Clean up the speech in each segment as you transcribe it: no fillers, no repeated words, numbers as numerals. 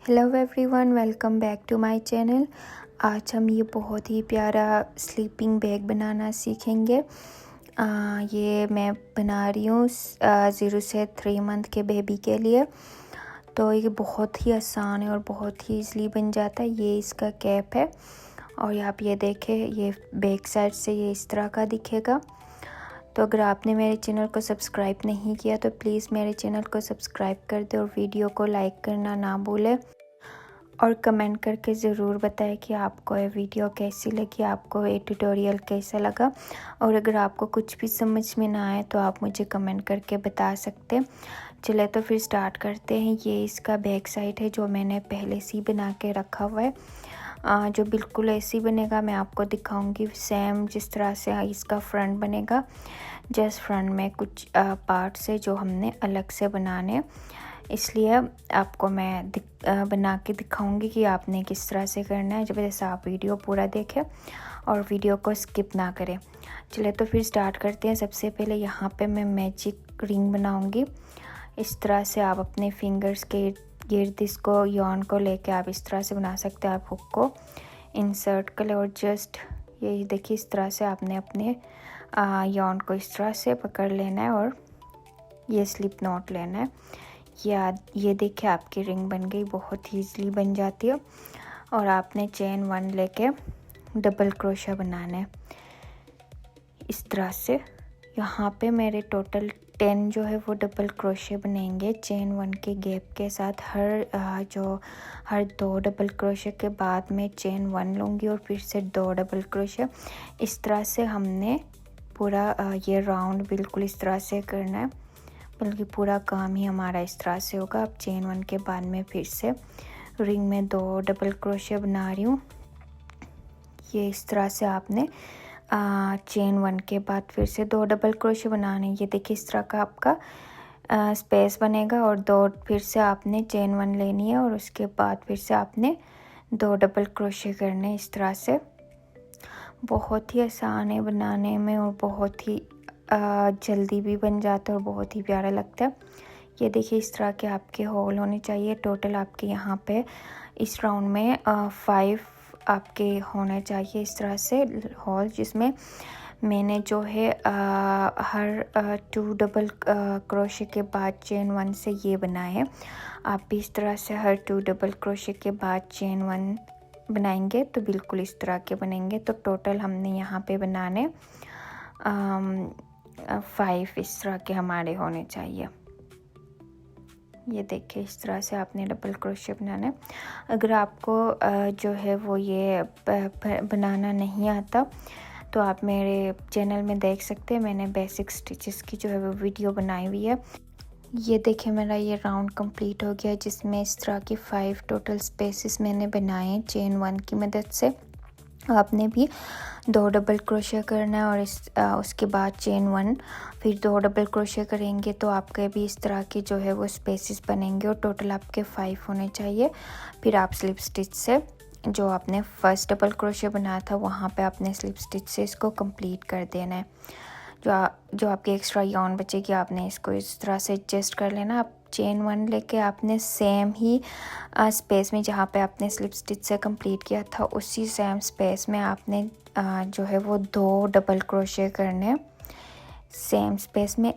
Hello everyone, welcome back to my channel. आज हम ये बहुत ही प्यारा स्लीपिंग बैग बनाना सीखेंगे। ये मैं बना रही हूँ 0 से 3 मंथ के बेबी के लिए। तो ये बहुत ही आसान है और बहुत ही ईज़िली बन जाता है। ये इसका कैप है और आप ये देखें, ये बैक साइड से ये इस तरह का दिखेगा। तो अगर आपने मेरे चैनल को सब्सक्राइब नहीं किया तो प्लीज़ मेरे चैनल को सब्सक्राइब कर दे और वीडियो को लाइक करना ना भूलें और कमेंट करके ज़रूर बताएं कि आपको ये वीडियो कैसी लगी, आपको ये ट्यूटोरियल कैसा लगा। और अगर आपको कुछ भी समझ में ना आए तो आप मुझे कमेंट करके बता सकते हैं। चले तो फिर स्टार्ट करते हैं। ये इसका बैक साइड है जो मैंने पहले से ही बना के रखा हुआ है। जो बिल्कुल ऐसे ही बनेगा मैं आपको दिखाऊंगी, सेम जिस तरह से इसका फ्रंट बनेगा। जस्ट फ्रंट में कुछ पार्ट्स है जो हमने अलग से बनाने, इसलिए आपको मैं बना के दिखाऊंगी कि आपने किस तरह से करना है। जब जैसे आप वीडियो पूरा देखें और वीडियो को स्किप ना करें। चलिए तो फिर स्टार्ट करते हैं। सबसे पहले यहाँ पे मैं मैजिक रिंग बनाऊंगी। इस तरह से आप अपने फिंगर्स के गिर्द इसको यॉन को लेके आप इस तरह से बना सकते हैं। आप हुक को इंसर्ट कर ले और जस्ट ये देखिए, इस तरह से आपने अपने यॉन को इस तरह से पकड़ लेना है और ये स्लिप नॉट लेना है। ये देखिए, आपकी रिंग बन गई, बहुत ईजीली बन जाती है। और आपने चेन 1 लेके डबल क्रोशा बनाना है इस तरह से। यहाँ पे मेरे टोटल 10 जो है वो डबल क्रोशे बनेंगे चेन 1 के गैप के साथ। हर 2 डबल क्रोशे के बाद में चेन 1 लूँगी और फिर से 2 डबल क्रोशे। इस तरह से हमने पूरा ये राउंड बिल्कुल इस तरह से करना है, बल्कि पूरा काम ही हमारा इस तरह से होगा। अब चेन 1 के बाद में फिर से रिंग में 2 डबल क्रोशे बना रही हूँ। ये इस तरह से आपने चेन 1 के बाद फिर से 2 डबल क्रोशे बनाने। ये देखिए, इस तरह का आपका स्पेस बनेगा और 2 फिर से आपने चेन 1 लेनी है और उसके बाद फिर से आपने 2 डबल क्रोशे करने। इस तरह से बहुत ही आसान है बनाने में और बहुत ही जल्दी भी बन जाता है और बहुत ही प्यारा लगता है। ये देखिए, इस तरह के आपके होल होने चाहिए। टोटल आपके यहाँ पे इस राउंड में 5 आपके होने चाहिए इस तरह से होल, जिसमें मैंने जो है हर 2 डबल क्रोशे के बाद चेन 1 से ये बनाए हैं। आप भी इस तरह से हर 2 डबल क्रोशे के बाद चेन 1 बनाएंगे तो बिल्कुल इस तरह के बनेंगे। तो टोटल हमने यहाँ पे बनाने 5 इस तरह के हमारे होने चाहिए। ये देखिए, इस तरह से आपने डबल क्रोशे बनाना है। अगर आपको जो है वो ये बनाना नहीं आता तो आप मेरे चैनल में देख सकते हैं, मैंने बेसिक स्टिचेस की जो है वो वीडियो बनाई हुई है। ये देखिए, मेरा ये राउंड कंप्लीट हो गया जिसमें इस तरह की 5 टोटल स्पेसेस मैंने बनाए चेन 1 की मदद से। आपने भी 2 डबल क्रोशे करना है और उसके बाद चेन 1 फिर 2 डबल क्रोशे करेंगे तो आपके भी इस तरह के जो है वो स्पेसेस बनेंगे और टोटल आपके 5 होने चाहिए। फिर आप स्लिप स्टिच से जो आपने फर्स्ट डबल क्रोशे बनाया था वहाँ पे आपने स्लिप स्टिच से इसको कंप्लीट कर देना है। जो आपकी एक्स्ट्रा यॉन बचेगी आपने इसको इस तरह से एडजस्ट कर लेना। आप चेन 1 लेके आपने सेम ही स्पेस में जहाँ पे आपने स्लिप स्टिच से कंप्लीट किया था उसी सेम स्पेस में आपने जो है वो 2 डबल क्रोशे करने सेम स्पेस में।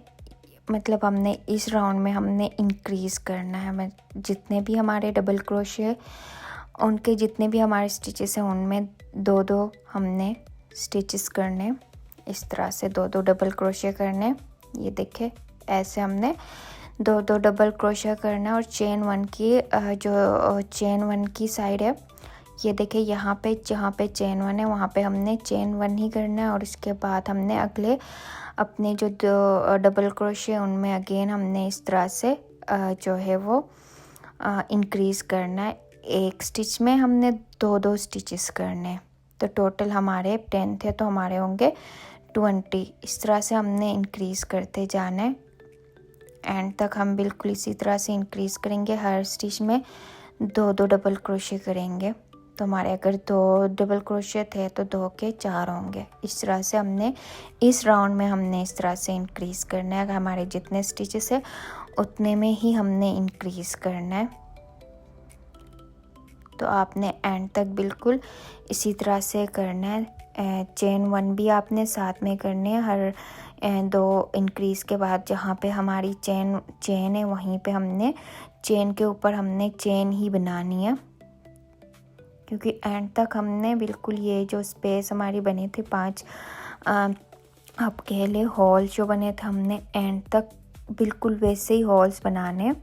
मतलब हमने इस राउंड में हमने इंक्रीज़ करना है। जितने भी हमारे डबल क्रोशे उनके जितने भी हमारे स्टिचेस हैं उनमें 2-2 हमने स्टिचेस करने। इस तरह से 2-2 डबल क्रोशे करने। ये देखें, ऐसे हमने 2-2 डबल क्रोशे करना। और चेन 1 की जो चेन 1 की साइड है, ये देखिए यहाँ पे जहाँ पे चेन 1 है वहाँ पे हमने चेन 1 ही करना है और उसके बाद हमने अगले अपने जो 2 डबल क्रोशे उनमें अगेन हमने इस तरह से जो है वो इंक्रीज़ करना है। एक स्टिच में हमने 2-2 स्टिचेस करने। तो टोटल हमारे 10 थे तो हमारे होंगे 20। इस तरह से हमने इंक्रीज़ करते जाना है। एंड तक हम बिल्कुल इसी तरह से इंक्रीज़ करेंगे। हर स्टिच में 2-2 डबल क्रोशे करेंगे। तो हमारे अगर 2 डबल क्रोशे थे तो 2 के 4 होंगे। इस तरह से हमने इस राउंड में हमने इस तरह से इंक्रीज़ करना है। अगर हमारे जितने स्टिचेस है उतने में ही हमने इंक्रीज़ करना है। तो आपने एंड तक बिल्कुल इसी तरह से करना है। चेन 1 भी आपने साथ में करने हैं। हर 2 इंक्रीज़ के बाद जहाँ पे हमारी चेन है वहीं पे हमने चेन के ऊपर हमने चेन ही बनानी है, क्योंकि एंड तक हमने बिल्कुल ये जो स्पेस हमारी बनी थी 5 आप कह ले हॉल जो बने थे, हमने एंड तक बिल्कुल वैसे ही हॉल्स बनाने।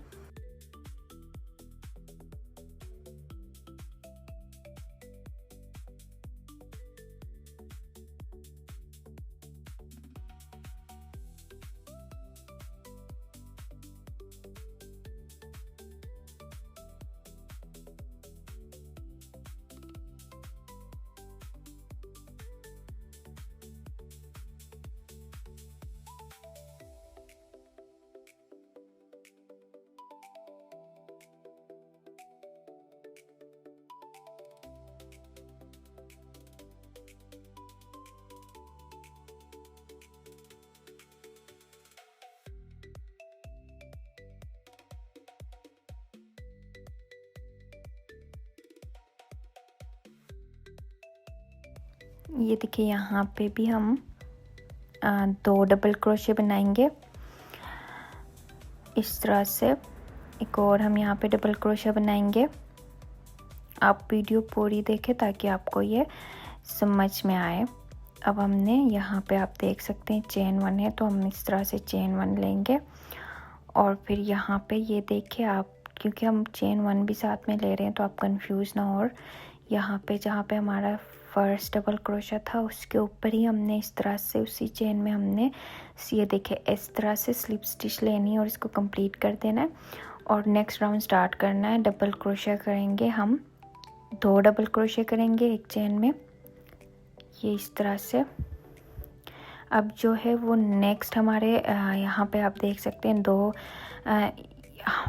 ये देखिए यहाँ पे भी हम 2 डबल क्रोशे बनाएंगे इस तरह से। एक और हम यहाँ पे डबल क्रोशा बनाएंगे। आप वीडियो पूरी देखें ताकि आपको ये समझ में आए। अब हमने यहाँ पे आप देख सकते हैं चेन 1 है, तो हम इस तरह से चेन 1 लेंगे और फिर यहाँ पे ये देखिए आप, क्योंकि हम चेन 1 भी साथ में ले रहे हैं तो आप कंफ्यूज ना हो। और यहाँ पे जहाँ पे हमारा फर्स्ट डबल क्रोशा था उसके ऊपर ही हमने इस तरह से उसी चेन में हमने ये देखे इस तरह से स्लिप स्टिच लेनी है और इसको कंप्लीट कर देना है और नेक्स्ट राउंड स्टार्ट करना है। डबल क्रोशा करेंगे हम, 2 डबल क्रोशे करेंगे एक चेन में, ये इस तरह से। अब जो है वो नेक्स्ट हमारे यहाँ पे आप देख सकते हैं 2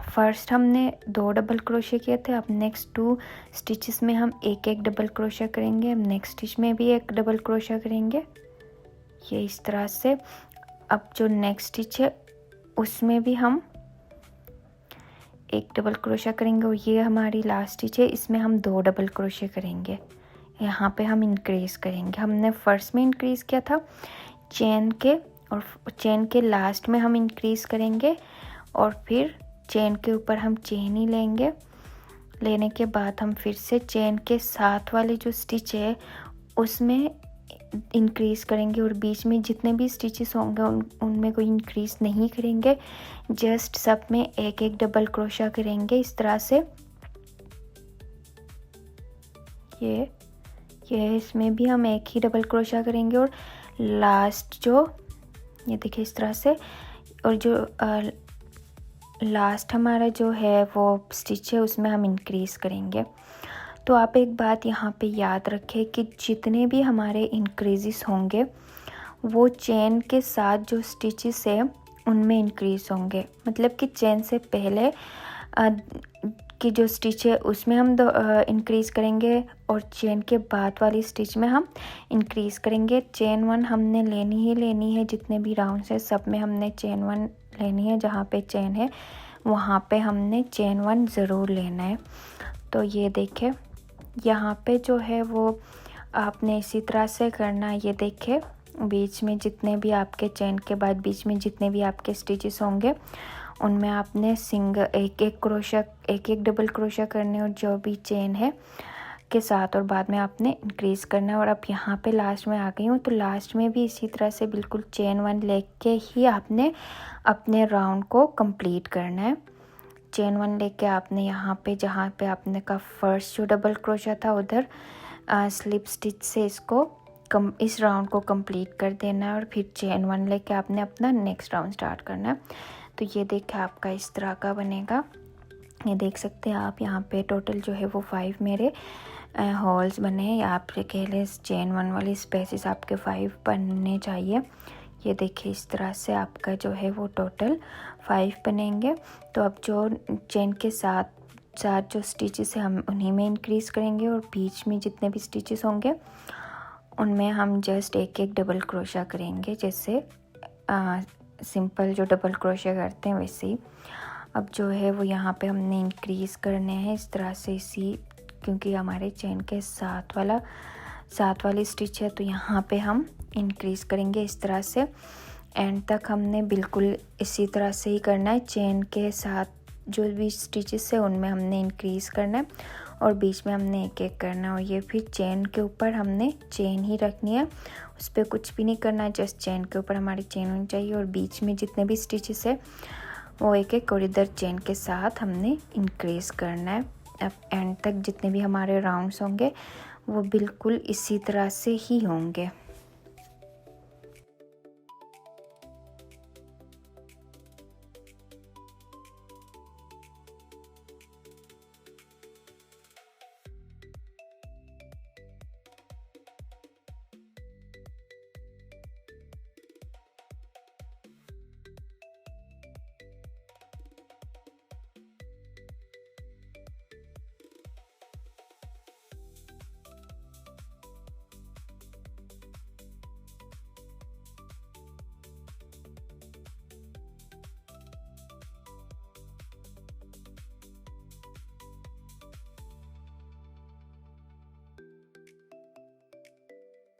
फर्स्ट हमने 2 डबल क्रोशे किए थे। अब नेक्स्ट 2 स्टिचेस में हम एक डबल क्रोशा करेंगे। अब नेक्स्ट स्टिच में भी एक डबल क्रोशा करेंगे, ये इस तरह से। अब जो नेक्स्ट स्टिच है उसमें भी हम एक डबल क्रोशा करेंगे और ये हमारी लास्ट स्टिच है, इसमें हम 2 डबल क्रोशे करेंगे। यहाँ पे हम इंक्रीज़ करेंगे। हमने फर्स्ट में इंक्रीज़ किया था चेन के, और चेन के लास्ट में हम इंक्रीज़ करेंगे और फिर चेन के ऊपर हम चेन ही लेंगे। लेने के बाद हम फिर से चेन के साथ वाले जो स्टिच है उसमें इंक्रीज़ करेंगे और बीच में जितने भी स्टिचेस होंगे उनमें कोई इंक्रीज़ नहीं करेंगे, जस्ट सब में एक डबल क्रोशा करेंगे इस तरह से। ये इसमें भी हम एक ही डबल क्रोशा करेंगे और लास्ट जो ये देखिए इस तरह से, और जो लास्ट हमारा जो है वो स्टिच है उसमें हम इंक्रीज़ करेंगे। तो आप एक बात यहाँ पे याद रखें कि जितने भी हमारे इंक्रीज़ होंगे वो चेन के साथ जो स्टिचेस है उनमें इंक्रीज़ होंगे। मतलब कि चेन से पहले की जो स्टिच है उसमें हम इंक्रीज़ करेंगे और चेन के बाद वाली स्टिच में हम इंक्रीज़ करेंगे। चेन 1 हमने लेनी ही लेनी है, जितने भी राउंड्स है सब में हमने चेन 1 लेनी है। जहाँ पे चेन है वहाँ पे हमने चेन 1 ज़रूर लेना है। तो ये देखें यहाँ पे जो है वो आपने इसी तरह से करना है। ये देखें बीच में जितने भी आपके चेन के बाद बीच में जितने भी आपके स्टिचेस होंगे उनमें आपने सिंगल एक डबल क्रोशा करने और जो भी चेन है के साथ, और बाद में आपने इंक्रीज़ करना है। और अब यहाँ पे लास्ट में आ गई हूँ, तो लास्ट में भी इसी तरह से बिल्कुल चेन 1 लेके ही आपने अपने राउंड को कंप्लीट करना है। चेन 1 लेके आपने यहाँ पे जहाँ पे आपने का फर्स्ट जो डबल क्रोशा था उधर स्लिप स्टिच से इस राउंड को कंप्लीट कर देना है और फिर चेन 1 लेके आपने अपना नेक्स्ट राउंड स्टार्ट करना है। तो ये देखिए आपका इस तरह का बनेगा। ये देख सकते हैं आप यहाँ पे टोटल जो है वो 5 मेरे हॉल्स बने हैं। आप कह लें चेन 1 वाली स्पेसेस आपके 5 बनने चाहिए। ये देखिए इस तरह से आपका जो है वो टोटल 5 बनेंगे। तो अब जो चेन के साथ जो स्टिचेस है हम उन्हीं में इंक्रीज़ करेंगे और बीच में जितने भी स्टिचेस होंगे उनमें हम जस्ट एक डबल क्रोशा करेंगे, जैसे सिंपल जो डबल क्रोशा करते हैं वैसे ही। अब जो है वो यहाँ पे हमने इंक्रीज़ करने हैं इस तरह से, इसी क्योंकि हमारे चेन के साथ वाली स्टिच है, तो यहाँ पे हम इंक्रीज़ करेंगे इस तरह से। एंड तक हमने बिल्कुल इसी तरह से ही करना है। चेन के साथ जो भी स्टिचेस है उनमें हमने इंक्रीज़ करना है और बीच में हमने एक एक करना है। और ये फिर चेन के ऊपर हमने चेन ही रखनी है, उस पर कुछ भी नहीं करना है, जस्ट चेन के ऊपर हमारी चेन होनी चाहिए। और बीच में जितने भी स्टिचेस है वो एक एक और इधर चेन के साथ हमने इंक्रीज़ करना है। अब एंड तक जितने भी हमारे राउंड्स होंगे वो बिल्कुल इसी तरह से ही होंगे।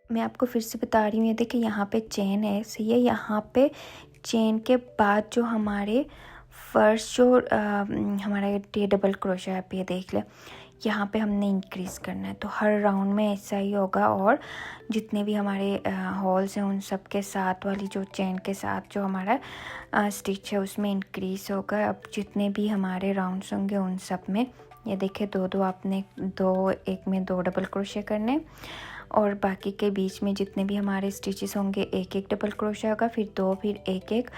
मैं आपको फिर से बता रही हूँ, ये देखिए यहाँ पे चेन है, सही है। यहाँ पे चेन के बाद जो हमारे फर्स्ट जो हमारा ये डबल क्रोशा है, ये देख ले, यहाँ पे हमने इंक्रीज़ करना है। तो हर राउंड में ऐसा ही होगा। और जितने भी हमारे होल्स हैं उन सब के साथ वाली जो चेन के साथ जो हमारा स्टिच है उसमें इंक्रीज़ होगा। अब जितने भी हमारे राउंड्स होंगे उन सब में ये देखिए दो आपने एक में 2 डबल क्रोशे करने और बाकी के बीच में जितने भी हमारे स्टिचेस होंगे एक एक डबल क्रोशा होगा, फिर 2, फिर एक एक,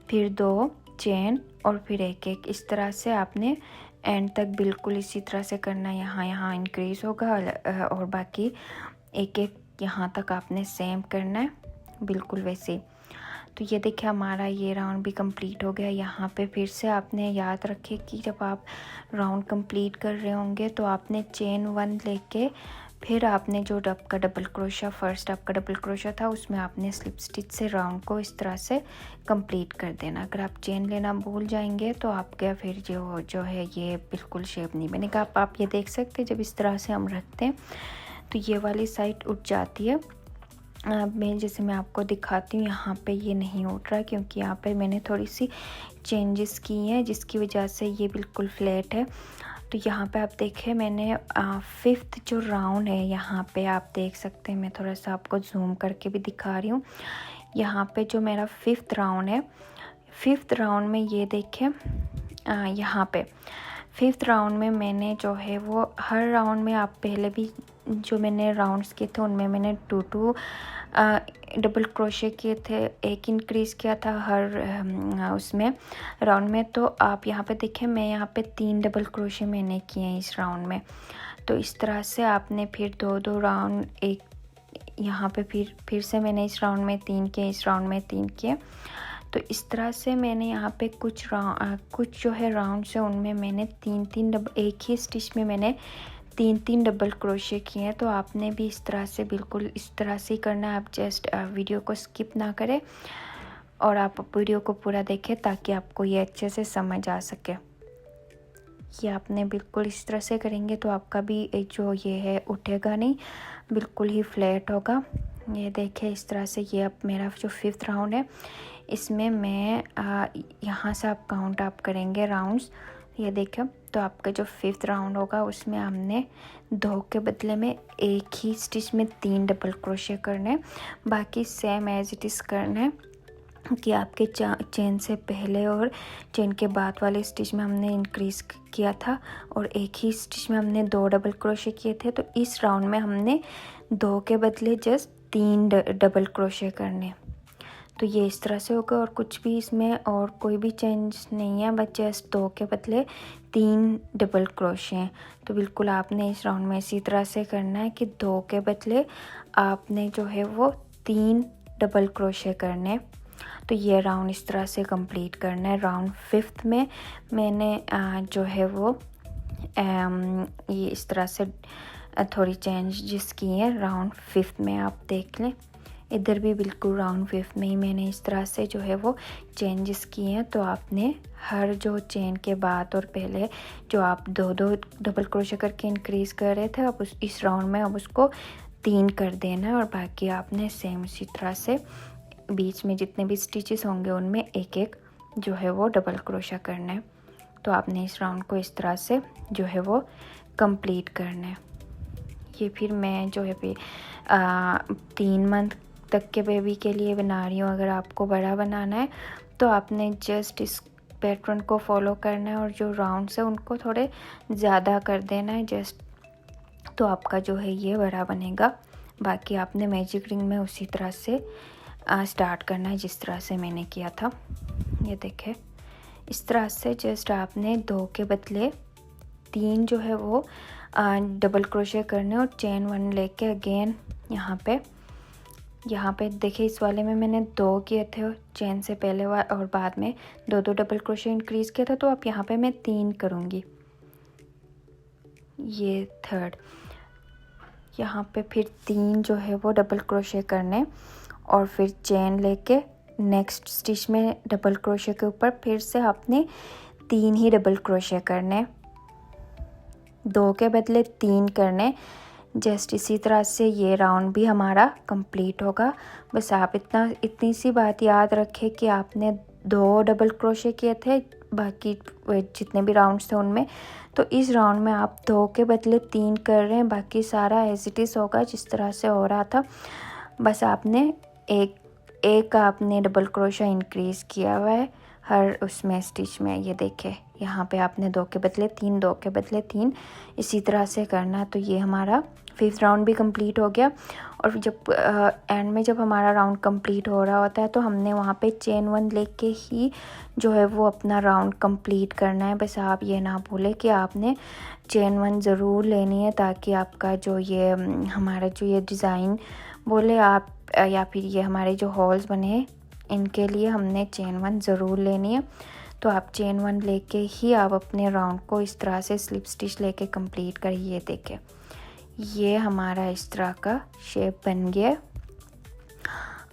फिर 2 चेन और फिर एक एक। इस तरह से आपने एंड तक बिल्कुल इसी तरह से करना है। यहाँ इंक्रीज़ होगा और बाकी एक एक यहाँ तक आपने सेम करना है, बिल्कुल वैसे ही। तो ये देखिए हमारा ये राउंड भी कंप्लीट हो गया। यहाँ पे फिर से आपने याद रखें कि जब आप राउंड कंप्लीट कर रहे होंगे तो आपने चेन 1 लेके फिर आपने जो आपका डबल क्रोशा फर्स्ट आपका डबल क्रोशा था उसमें आपने स्लिप स्टिच से राउंड को इस तरह से कंप्लीट कर देना। अगर आप चेन लेना भूल जाएंगे तो आपका फिर जो है ये बिल्कुल शेप नहीं बनेगा। आप ये देख सकते हैं जब इस तरह से हम रखते हैं तो ये वाली साइड उठ जाती है। मैं आपको दिखाती हूँ, यहाँ पे ये नहीं उठ रहा क्योंकि यहाँ पे मैंने थोड़ी सी चेंजेस की हैं जिसकी वजह से ये बिल्कुल फ्लैट है। तो यहाँ पे आप देखें मैंने 5th जो राउंड है यहाँ पे आप देख सकते हैं, मैं थोड़ा सा आपको जूम करके भी दिखा रही हूँ। यहाँ पे जो मेरा 5th राउंड है, 5th राउंड में ये देखें यहाँ पे 5th राउंड में मैंने जो है वो हर राउंड में आप पहले भी जो मैंने राउंड्स किए थे उनमें मैंने 2 डबल क्रोशे किए थे, एक इंक्रीज़ किया था हर उसमें राउंड में। तो आप यहाँ पे देखें मैं यहाँ पे 3 डबल क्रोशे मैंने किए हैं इस राउंड में। तो इस तरह से आपने फिर 2 राउंड एक यहाँ पे फिर से मैंने इस राउंड में 3 किए, इस राउंड में 3 किए। तो इस तरह से मैंने यहाँ पे कुछ जो है राउंड्स है उनमें मैंने 3 एक ही स्टिच में मैंने 3 डबल क्रोशे किए हैं। तो आपने भी इस तरह से बिल्कुल इस तरह से ही करना है। आप जस्ट वीडियो को स्किप ना करें और आप वीडियो को पूरा देखें ताकि आपको ये अच्छे से समझ आ सके। ये आपने बिल्कुल इस तरह से करेंगे तो आपका भी जो ये है उठेगा नहीं, बिल्कुल ही फ्लैट होगा। ये देखें इस तरह से। ये अब मेरा जो 5th राउंड है इसमें मैं यहाँ से आप काउंट आप करेंगे राउंड्स, ये देखें। तो आपका जो 5th राउंड होगा उसमें हमने 2 के बदले में एक ही स्टिच में 3 डबल क्रोशे करने, बाकी सेम एज इट इज़ करना है कि आपके चेन से पहले और चेन के बाद वाले स्टिच में हमने इंक्रीज़ किया था और एक ही स्टिच में हमने 2 डबल क्रोशे किए थे। तो इस राउंड में हमने 2 के बदले जस्ट 3 डबल क्रोशे करने। तो ये इस तरह से होगा और कुछ भी इसमें और कोई भी चेंज नहीं है, बस जस्ट 2 के बदले 3 डबल क्रोशे हैं। तो बिल्कुल आपने इस राउंड में इसी तरह से करना है कि 2 के बदले आपने जो है वो 3 डबल क्रोशे करने। तो ये राउंड इस तरह से कंप्लीट करना है। राउंड 5th में मैंने जो है वो ये इस तरह से थोड़ी चेंज जिस की है राउंड 5th में आप देख लें। इधर भी बिल्कुल राउंड फिफ्थ में ही मैंने इस तरह से जो है वो चेंजेस किए हैं। तो आपने हर जो चेन के बाद और पहले जो आप दो दो डबल क्रोशे करके इंक्रीज़ कर रहे थे, अब इस राउंड में अब उसको 3 कर देना है। और बाकी आपने सेम उसी तरह से बीच में जितने भी स्टिचेस होंगे उनमें एक एक जो है वो डबल क्रोशा करना है। तो आपने इस राउंड को इस तरह से जो है वो कंप्लीट करना है। ये फिर मैं जो है 3 मंथ तक के बेबी के लिए बना रही हूँ। अगर आपको बड़ा बनाना है तो आपने जस्ट इस पैटर्न को फॉलो करना है और जो राउंड्स है उनको थोड़े ज़्यादा कर देना है जस्ट, तो आपका जो है ये बड़ा बनेगा। बाकी आपने मैजिक रिंग में उसी तरह से स्टार्ट करना है जिस तरह से मैंने किया था। ये देखें, इस तरह से जस्ट आपने 2 के बदले 3 जो है वो डबल क्रोशे करने और चेन 1 लेके अगेन यहाँ पे देखिए इस वाले में मैंने 2 किए थे चेन से पहले और बाद में 2 डबल क्रोशे इंक्रीज़ किया था। तो अब यहाँ पे मैं 3 करूँगी, ये थर्ड, यहाँ पे फिर 3 जो है वो डबल क्रोशे करने और फिर चेन लेके नेक्स्ट स्टिच में डबल क्रोशे के ऊपर फिर से आपने 3 ही डबल क्रोशे करने, 2 के बदले 3 करने। जस्ट इसी तरह से ये राउंड भी हमारा कंप्लीट होगा। बस आप इतनी सी बात याद रखें कि आपने 2 डबल क्रोशे किए थे बाकी जितने भी राउंड्स थे उनमें, तो इस राउंड में आप 2 के बदले 3 कर रहे हैं। बाकी सारा एज इट इज़ होगा जिस तरह से हो रहा था। बस आपने एक आपने डबल क्रोशा इंक्रीज़ किया हुआ है हर उसमें स्टिच में। ये देखें यहाँ पे आपने 2 के बदले 3, 2 के बदले 3 इसी तरह से करना। तो ये हमारा 5th राउंड भी कंप्लीट हो गया। और जब एंड में जब हमारा राउंड कंप्लीट हो रहा होता है तो हमने वहाँ पे चेन 1 लेके ही जो है वो अपना राउंड कंप्लीट करना है। बस आप ये ना भूलें कि आपने चेन 1 ज़रूर लेनी है ताकि आपका जो ये हमारा जो ये डिज़ाइन बोले आप या फिर ये हमारे जो हॉल्स बने इनके लिए हमने चेन 1 ज़रूर लेनी है। तो आप चेन 1 लेके ही आप अपने राउंड को इस तरह से स्लिप स्टिच लेके कंप्लीट करिए। देखें ये हमारा इस तरह का शेप बन गया।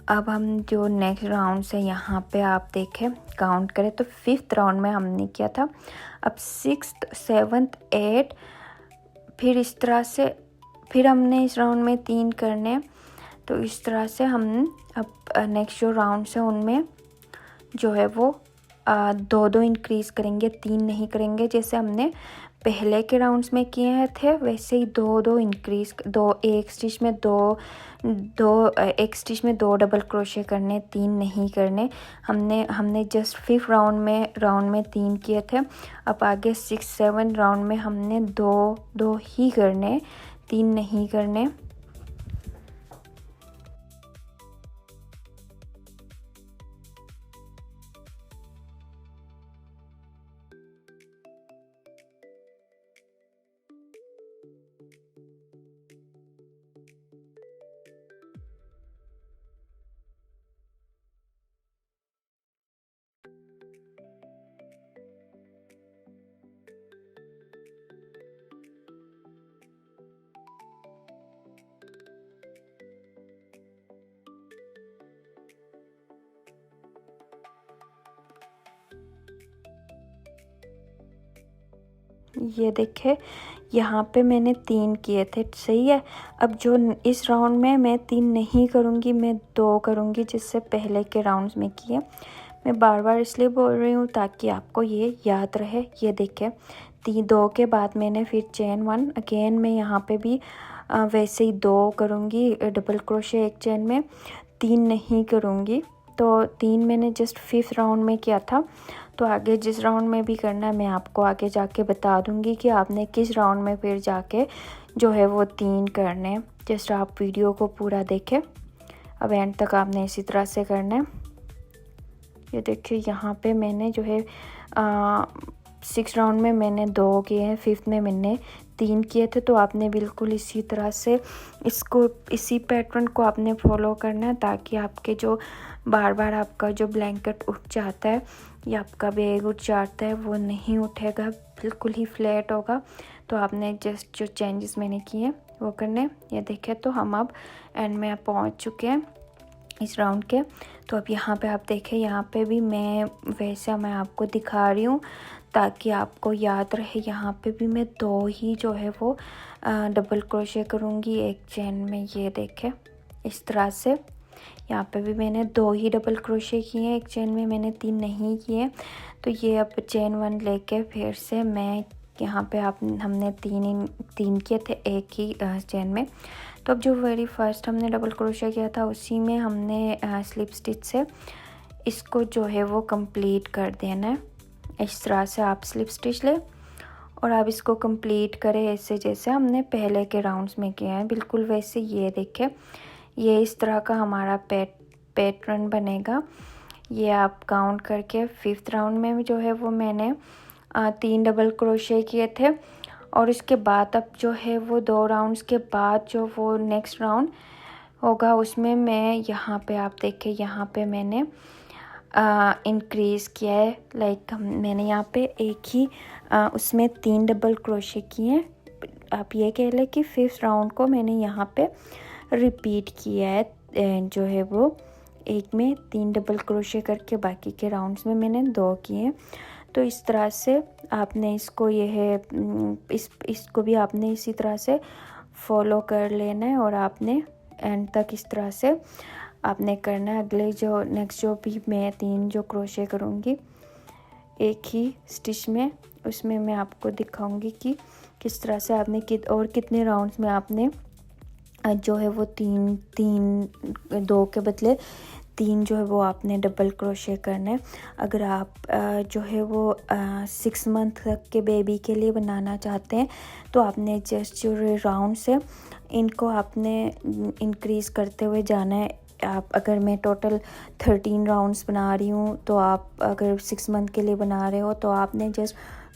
अब हम जो नेक्स्ट राउंड से यहाँ पे आप देखें काउंट करें तो 5th राउंड में हमने किया था। अब 6th 7th 8 फिर इस तरह से फिर हमने इस राउंड में 3 करने। तो इस तरह से हम अब नेक्स्ट जो राउंड्स हैं उनमें जो है वो 2 इंक्रीज़ करेंगे, 3 नहीं करेंगे। जैसे हमने पहले के राउंड्स में किए थे वैसे ही 2 इंक्रीज़, एक स्टिच में 2 डबल क्रोशे करने, 3 नहीं करने। हमने जस्ट 5th राउंड में 3 किए थे। अब आगे 6 7 राउंड में हमने 2 ही करने, 3 नहीं करने। ये देखे यहाँ पे मैंने 3 किए थे, सही है। अब जो इस राउंड में मैं 3 नहीं करूँगी, मैं 2 करूँगी जिससे पहले के राउंड्स में किए। मैं बार बार इसलिए बोल रही हूँ ताकि आपको ये याद रहे। ये देखे 2 के बाद मैंने फिर चेन 1 अगेन मैं यहाँ पे भी वैसे ही 2 करूँगी डबल क्रोशे एक चेन में, 3 नहीं करूँगी। तो 3 मैंने जस्ट 5th राउंड में किया था। तो आगे जिस राउंड में भी करना है मैं आपको आगे जाके बता दूंगी कि आपने किस राउंड में फिर जाके जो है वो 3 करने। जस्ट आप वीडियो को पूरा देखें, अब एंड तक आपने इसी तरह से करना है। ये देखिए यहाँ पे मैंने जो है 6 राउंड में मैंने 2 किए हैं, 5th में मैंने 3 किए थे। तो आपने बिल्कुल इसी तरह से इसी पैटर्न को आपने फॉलो करना है ताकि आपके जो बार बार आपका जो ब्लैंकेट उठ जाता है या आपका बैग उठ जाता है वो नहीं उठेगा, बिल्कुल ही फ्लैट होगा। तो आपने जस्ट जो चेंजेस मैंने किए वो करने। ये देखें तो हम अब एंड में पहुंच चुके हैं। इस राउंड के। तो अब यहाँ पे आप देखें, यहाँ पे भी मैं वैसा मैं आपको दिखा रही हूँ ताकि आपको याद रहे। यहाँ पे भी मैं 2 ही जो है वो डबल क्रोशे करूँगी एक चेन में। ये देखें इस तरह से। यहाँ पे भी मैंने 2 ही डबल क्रोशे किए हैं एक चेन में, मैंने 3 नहीं किए। तो ये अब चेन 1 लेके फिर से मैं यहाँ पे हमने 3 किए थे एक ही चेन में। तो अब जो वेरी फर्स्ट हमने डबल क्रोशे किया था उसी में हमने स्लिप स्टिच से इसको जो है वो कंप्लीट कर देना है। इस तरह से आप स्लिप स्टिच ले और आप इसको कंप्लीट करें ऐसे जैसे हमने पहले के राउंड्स में किया है, बिल्कुल वैसे। ये देखें, ये इस तरह का हमारा पैटर्न बनेगा। ये आप काउंट करके 5th राउंड में भी जो है वो मैंने 3 डबल क्रोशे किए थे। और इसके बाद अब जो है वो 2 राउंड्स के बाद जो वो नेक्स्ट राउंड होगा उसमें मैं यहाँ पे आप देखें, यहाँ पे मैंने इंक्रीज़ किया है। लाइक मैंने यहाँ पे एक ही उसमें 3 डबल क्रोशे किए। आप ये कह लें कि 5th राउंड को मैंने यहाँ पे रिपीट किया है। जो है वो एक में 3 डबल क्रोशे करके बाकी के राउंड्स में मैंने 2 किए। तो इस तरह से आपने इसको ये है इसको भी आपने इसी तरह से फॉलो कर लेना है और आपने एंड तक इस तरह से आपने करना है। अगले जो नेक्स्ट जो भी मैं 3 जो क्रोशे करूँगी एक ही स्टिच में, उसमें मैं आपको दिखाऊंगी कि किस तरह से आपने कितने राउंड्स में आपने जो है वो 2 के बदले 3 जो है वो आपने डबल क्रोशे करना है। अगर आप जो है वो 6 मंथ तक के बेबी के लिए बनाना चाहते हैं तो आपने जस्ट जो राउंड्स है इनको आपने इंक्रीज़ करते हुए जाना है। आप अगर मैं टोटल 13 राउंड्स बना रही हूँ तो आप अगर 6 मंथ के लिए बना रहे हो तो आपने जस्ट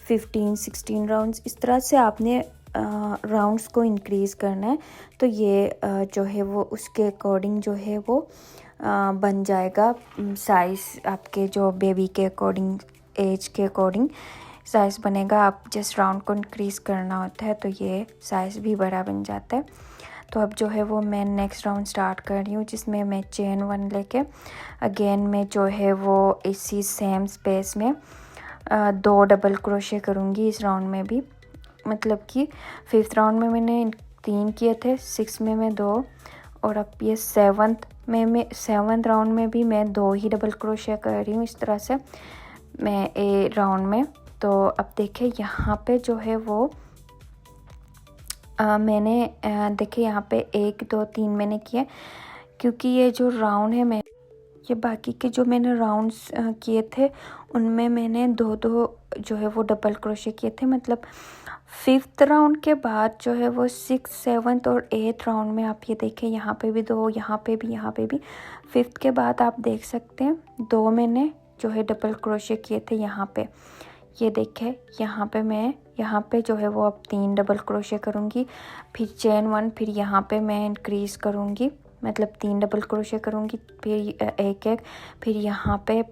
15-16 राउंड्स इस तरह से आपने राउंड्स को इंक्रीज़ करना है। तो ये जो है वो उसके अकॉर्डिंग जो है वो बन जाएगा साइज़ आपके जो बेबी के अकॉर्डिंग, एज के अकॉर्डिंग साइज़ बनेगा। आप जस्ट राउंड को इंक्रीज़ करना होता है तो ये साइज़ भी बड़ा बन जाता है। तो अब जो है वो मैं नेक्स्ट राउंड स्टार्ट कर रही हूँ जिसमें मैं चेन 1 लेके अगेन मैं जो है वो इसी सेम स्पेस में 2 डबल क्रोशे करूँगी इस राउंड में भी। मतलब कि 5th राउंड में मैंने 3 किए थे, 6 में मैं 2 और अब ये 7th राउंड में भी मैं 2 ही डबल क्रोशे कर रही हूँ इस तरह से मैं राउंड में। तो अब देखें यहाँ पे जो है वो मैंने देखिए यहाँ पे 1 2 3 मैंने किए क्योंकि ये जो राउंड है मैं ये बाकी के जो मैंने राउंड्स किए थे उनमें मैंने 2 जो है वो डबल क्रोशे किए थे। मतलब 5th राउंड के बाद जो है वो 6th 7th और 8th राउंड में आप ये देखें यहाँ पे भी 2, यहाँ पे भी 5th के बाद आप देख सकते हैं 2 मैंने जो है डबल क्रोशे किए थे यहाँ पे। ये देखें यहाँ पे मैं यहाँ पे जो है वो अब 3 डबल क्रोशे करूँगी, फिर चेन 1, फिर यहाँ पे मैं इंक्रीज़ करूँगी मतलब 3 डबल क्रोशे करूँगी, फिर एक फिर यहाँ पे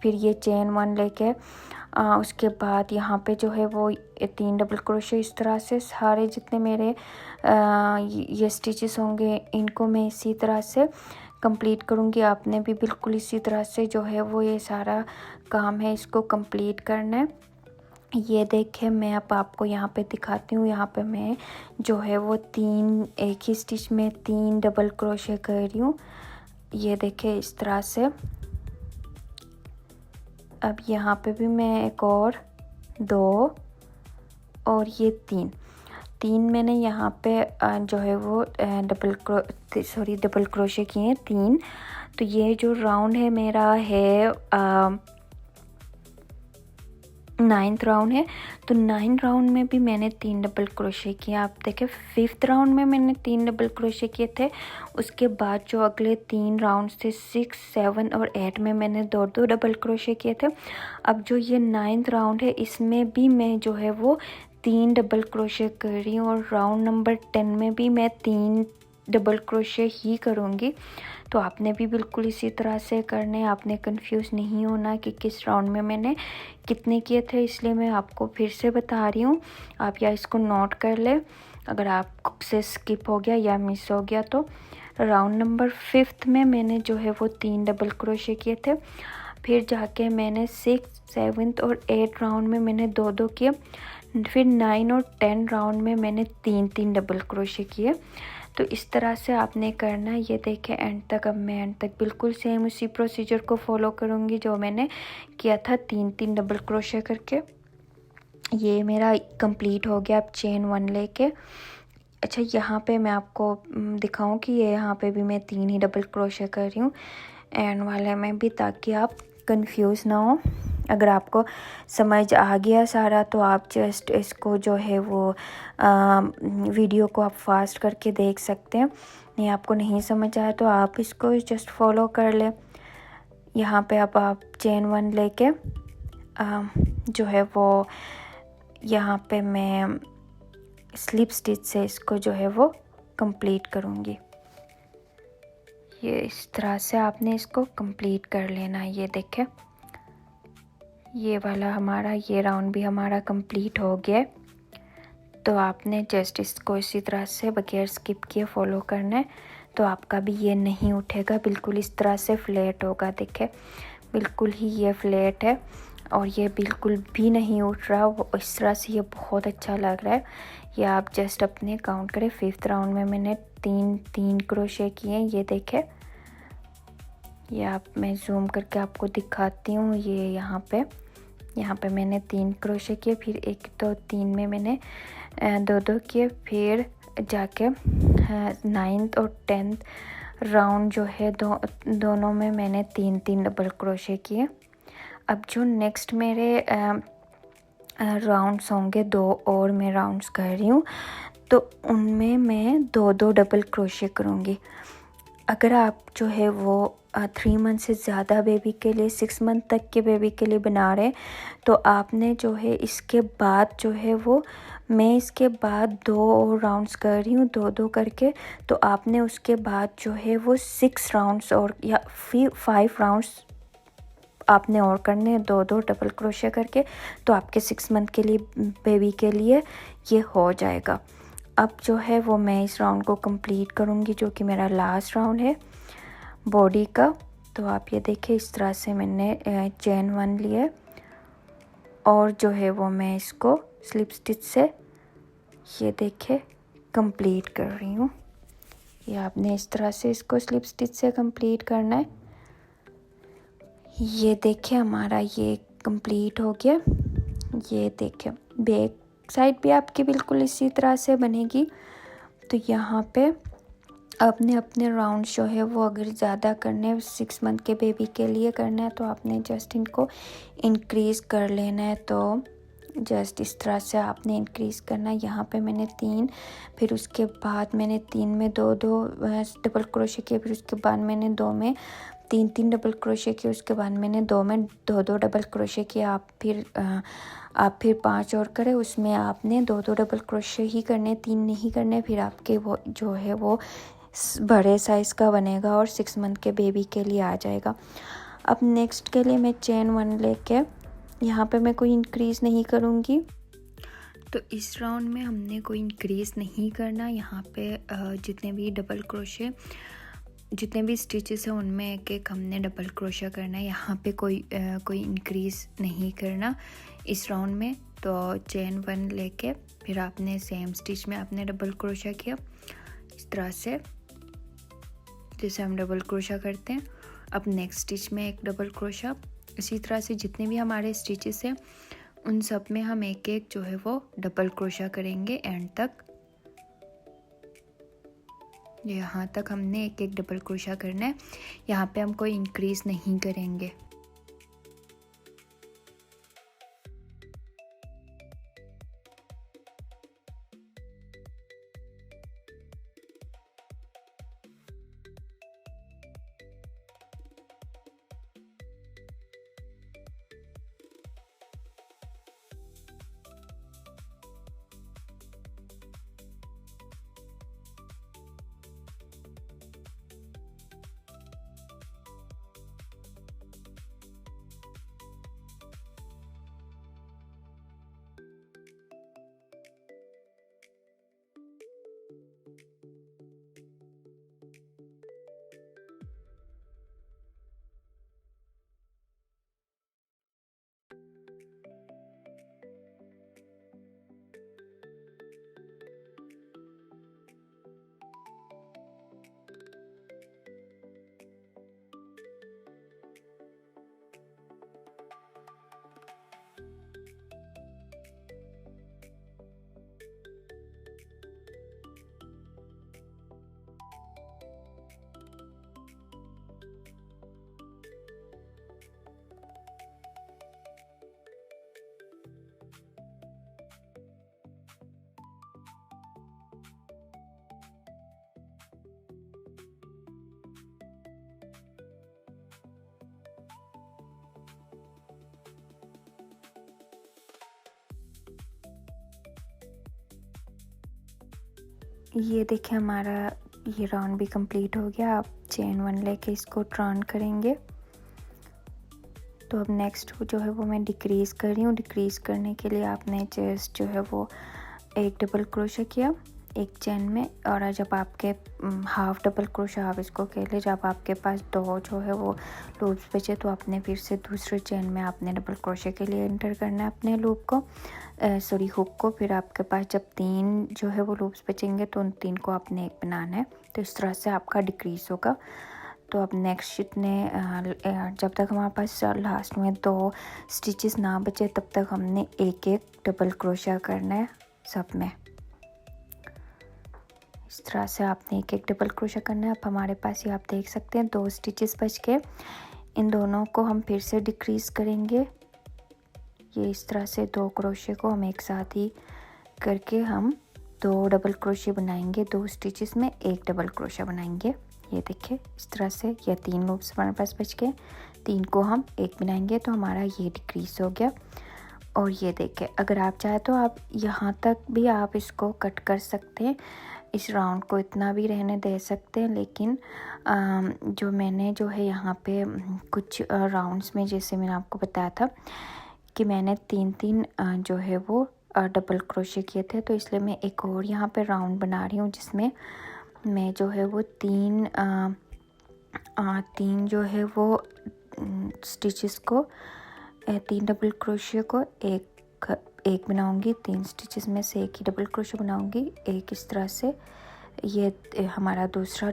फिर ये चेन 1 लेके उसके बाद यहाँ पे जो है वो 3 डबल क्रोशे। इस तरह से सारे जितने मेरे ये स्टिचेस होंगे इनको मैं इसी तरह से कंप्लीट करूँगी। आपने भी बिल्कुल इसी तरह से जो है वो ये सारा काम है इसको कंप्लीट करना है। ये देखें मैं अब आपको यहाँ पे दिखाती हूँ। यहाँ पे मैं जो है वो 3 एक ही स्टिच में 3 डबल क्रोशे कर रही हूँ। ये देखें इस तरह से। अब यहाँ पे भी मैं एक और 2 और ये 3 मैंने यहाँ पे जो है वो डबल क्रोशे किए 3। तो ये जो राउंड है मेरा है 9th राउंड है। तो 9th राउंड में भी मैंने 3 डबल क्रोशे किए। आप देखें 5th राउंड में मैंने 3 डबल क्रोशे किए थे। उसके बाद जो अगले 3 राउंड थे 6, 7 और 8 में मैंने 2 डबल क्रोशे किए थे। अब जो ये 9th राउंड है इसमें भी मैं जो है वो 3 डबल क्रोशे कर रही हूँ और राउंड नंबर 10 में भी मैं 3 डबल क्रोशे ही करूँगी। तो आपने भी बिल्कुल इसी तरह से करने, आपने कंफ्यूज नहीं होना कि किस राउंड में मैंने कितने किए थे, इसलिए मैं आपको फिर से बता रही हूँ। आप या इसको नोट कर ले अगर आपसे स्किप हो गया या मिस हो गया तो राउंड नंबर 5th में मैंने जो है वो 3 डबल क्रोशे किए थे। फिर जाके मैंने 6, 7 और 8 राउंड में मैंने 2-2 किए। फिर 9 और 10 राउंड में मैंने 3-3 डबल क्रोशे किए। तो इस तरह से आपने करना है। ये देखें एंड तक, अब मैं एंड तक बिल्कुल सेम उसी प्रोसीजर को फॉलो करूँगी जो मैंने किया था 3-3 डबल क्रोशे करके। ये मेरा कंप्लीट हो गया। अब चेन 1 लेके, अच्छा यहाँ पे मैं आपको दिखाऊं कि ये यहाँ पे भी मैं 3 ही डबल क्रोशे कर रही हूँ एंड वाले में भी, ताकि आप कंफ्यूज ना हो। अगर आपको समझ आ गया सारा तो आप जस्ट इसको जो है वो वीडियो को आप फास्ट करके देख सकते हैं। नहीं, आपको नहीं समझ आया तो आप इसको जस्ट फॉलो कर लें। यहाँ पे अब आप चेन 1 लेके जो है वो यहाँ पे मैं स्लिप स्टिच से इसको जो है वो कंप्लीट करूँगी। ये इस तरह से आपने इसको कंप्लीट कर लेना है। ये देखें, ये वाला हमारा ये राउंड भी हमारा कंप्लीट हो गया। तो आपने जस्ट इसको इसी तरह से बगैर स्किप किए फॉलो करना है। तो आपका भी ये नहीं उठेगा, बिल्कुल इस तरह से फ्लैट होगा। देखें बिल्कुल ही ये फ्लैट है और ये बिल्कुल भी नहीं उठ रहा। वो इस तरह से ये बहुत अच्छा लग रहा है। ये आप जस्ट अपने काउंट करें। 5th राउंड में मैंने 3 क्रोशे किए। ये देखें, ये आप मैं जूम करके आपको दिखाती हूँ। ये यहाँ पे मैंने 3 क्रोशे किए, फिर 1, 2, 3 में मैंने 2-2 किए। फिर जाके 9th और 10th राउंड जो है दोनों में मैंने 3-3 डबल क्रोशे किए। अब जो नेक्स्ट मेरे राउंड्स होंगे, 2 और मैं राउंड्स कर रही हूँ, तो उनमें मैं 2-2 डबल क्रोशे करूँगी। अगर आप जो है वो 3 मंथ से ज़्यादा बेबी के लिए, 6 मंथ तक के बेबी के लिए बना रहे हैं, तो आपने जो है इसके बाद जो है वो, मैं इसके बाद 2 और राउंड्स कर रही हूँ 2-2 करके। तो आपने उसके बाद जो है वो 6 राउंड्स और या फिर 5 राउंड्स आपने और करने हैं 2-2 डबल क्रोशे करके। तो आपके 6 मंथ के लिए बेबी के लिए ये हो जाएगा। अब जो है वो मैं इस राउंड को कंप्लीट करूँगी, जो कि मेरा लास्ट राउंड है बॉडी का। तो आप ये देखें, इस तरह से मैंने चेन 1 लिया और जो है वो मैं इसको स्लिप स्टिच से ये देखें कंप्लीट कर रही हूँ। ये आपने इस तरह से इसको स्लिप स्टिच से कंप्लीट करना है। ये देखें हमारा ये कंप्लीट हो गया। ये देखें बैक साइड भी आपकी बिल्कुल इसी तरह से बनेगी। तो यहाँ पे आपने अपने राउंड जो है वो अगर ज़्यादा करने 6 मंथ के बेबी के लिए करना है तो आपने जस्ट इनको इंक्रीज़ कर लेना है। तो जस्ट इस तरह से आपने इंक्रीज़ करना है। यहाँ पे मैंने 3, फिर उसके बाद मैंने 3 में 2-2 डबल क्रोशे किए, फिर उसके बाद मैंने 2 में 3-3 डबल क्रोशे किए, उसके बाद मैंने 2 में 2-2 डबल क्रोशे किए। आप फिर 5 और करें, उसमें आपने 2-2 डबल क्रोशे ही करने, 3 नहीं करने। फिर आपके वो जो है वो बड़े साइज़ का बनेगा और 6 मंथ के बेबी के लिए आ जाएगा। अब नेक्स्ट के लिए मैं चेन 1 लेके, यहाँ पे मैं कोई इंक्रीज़ नहीं करूँगी। तो इस राउंड में हमने कोई इंक्रीज़ नहीं करना। यहाँ पे जितने भी डबल क्रोशे, जितने भी स्टिचेस हैं उनमें एक एक हमने डबल क्रोशा करना है। यहाँ पे कोई इंक्रीज़ नहीं करना इस राउंड में। तो चेन 1 लेके फिर आपने सेम स्टिच में आपने डबल क्रोशा किया, इस तरह से जैसे हम डबल क्रोशा करते हैं। अब नेक्स्ट स्टिच में एक डबल क्रोशा। इसी तरह से जितने भी हमारे स्टिचेस हैं उन सब में हम एक एक जो है वो डबल क्रोशा करेंगे एंड तक। यहाँ तक हमने एक एक डबल क्रोशा करना है। यहाँ पे हम कोई इंक्रीज़ नहीं करेंगे। ये देखिए हमारा ये राउंड भी कंप्लीट हो गया। आप चेन 1 लेके इसको टर्न करेंगे। तो अब नेक्स्ट जो है वो मैं डिक्रीज़ कर रही हूँ। डिक्रीज़ करने के लिए आपने जस्ट जो है वो एक डबल क्रोशे किया एक चेन में, और जब आपके हाफ डबल क्रोशा आप इसको कह ले, जब आपके पास 2 जो है वो लूप्स बचे तो आपने फिर से दूसरे चेन में आपने डबल क्रोशे के लिए एंटर करना है अपने लूप को, सॉरी हुक को। फिर आपके पास जब 3 जो है वो लूप्स बचेंगे तो उन 3 को आपने एक बनाना है। तो इस तरह से आपका डिक्रीज़ होगा। तो अब नेक्स्ट जितने जब तक हमारे पास लास्ट में 2 स्टिचेस ना बचे तब तक हमने एक एक डबल क्रोशा करना है सब में। इस तरह से आपने एक एक डबल क्रोशा करना है। अब हमारे पास ये आप देख सकते हैं 2 स्टिचेस बच के, इन दोनों को हम फिर से डिक्रीज़ करेंगे। ये इस तरह से 2 क्रोशे को हम एक साथ ही करके हम 2 डबल क्रोशे बनाएंगे। 2 स्टिचेस में एक डबल क्रोशा बनाएंगे। ये देखिए इस तरह से ये 3 लूप्स हमारे पास बच गए, 3 को हम एक बनाएंगे तो हमारा ये डिक्रीज़ हो गया। और ये देखिए अगर आप चाहे तो आप यहाँ तक भी आप इसको कट कर सकते हैं, इस राउंड को इतना भी रहने दे सकते हैं। लेकिन जो मैंने जो है यहाँ पे कुछ राउंड्स में जैसे मैंने आपको बताया था कि मैंने 3-3 जो है वो डबल क्रोशे किए थे, तो इसलिए मैं एक और यहाँ पे राउंड बना रही हूँ जिसमें मैं जो है वो 3 जो है वो स्टिचेस को 3 डबल क्रोशे को एक बनाऊंगी। 3 स्टिचेस में से एक ही डबल क्रोशे बनाऊंगी एक। इस तरह से ये हमारा दूसरा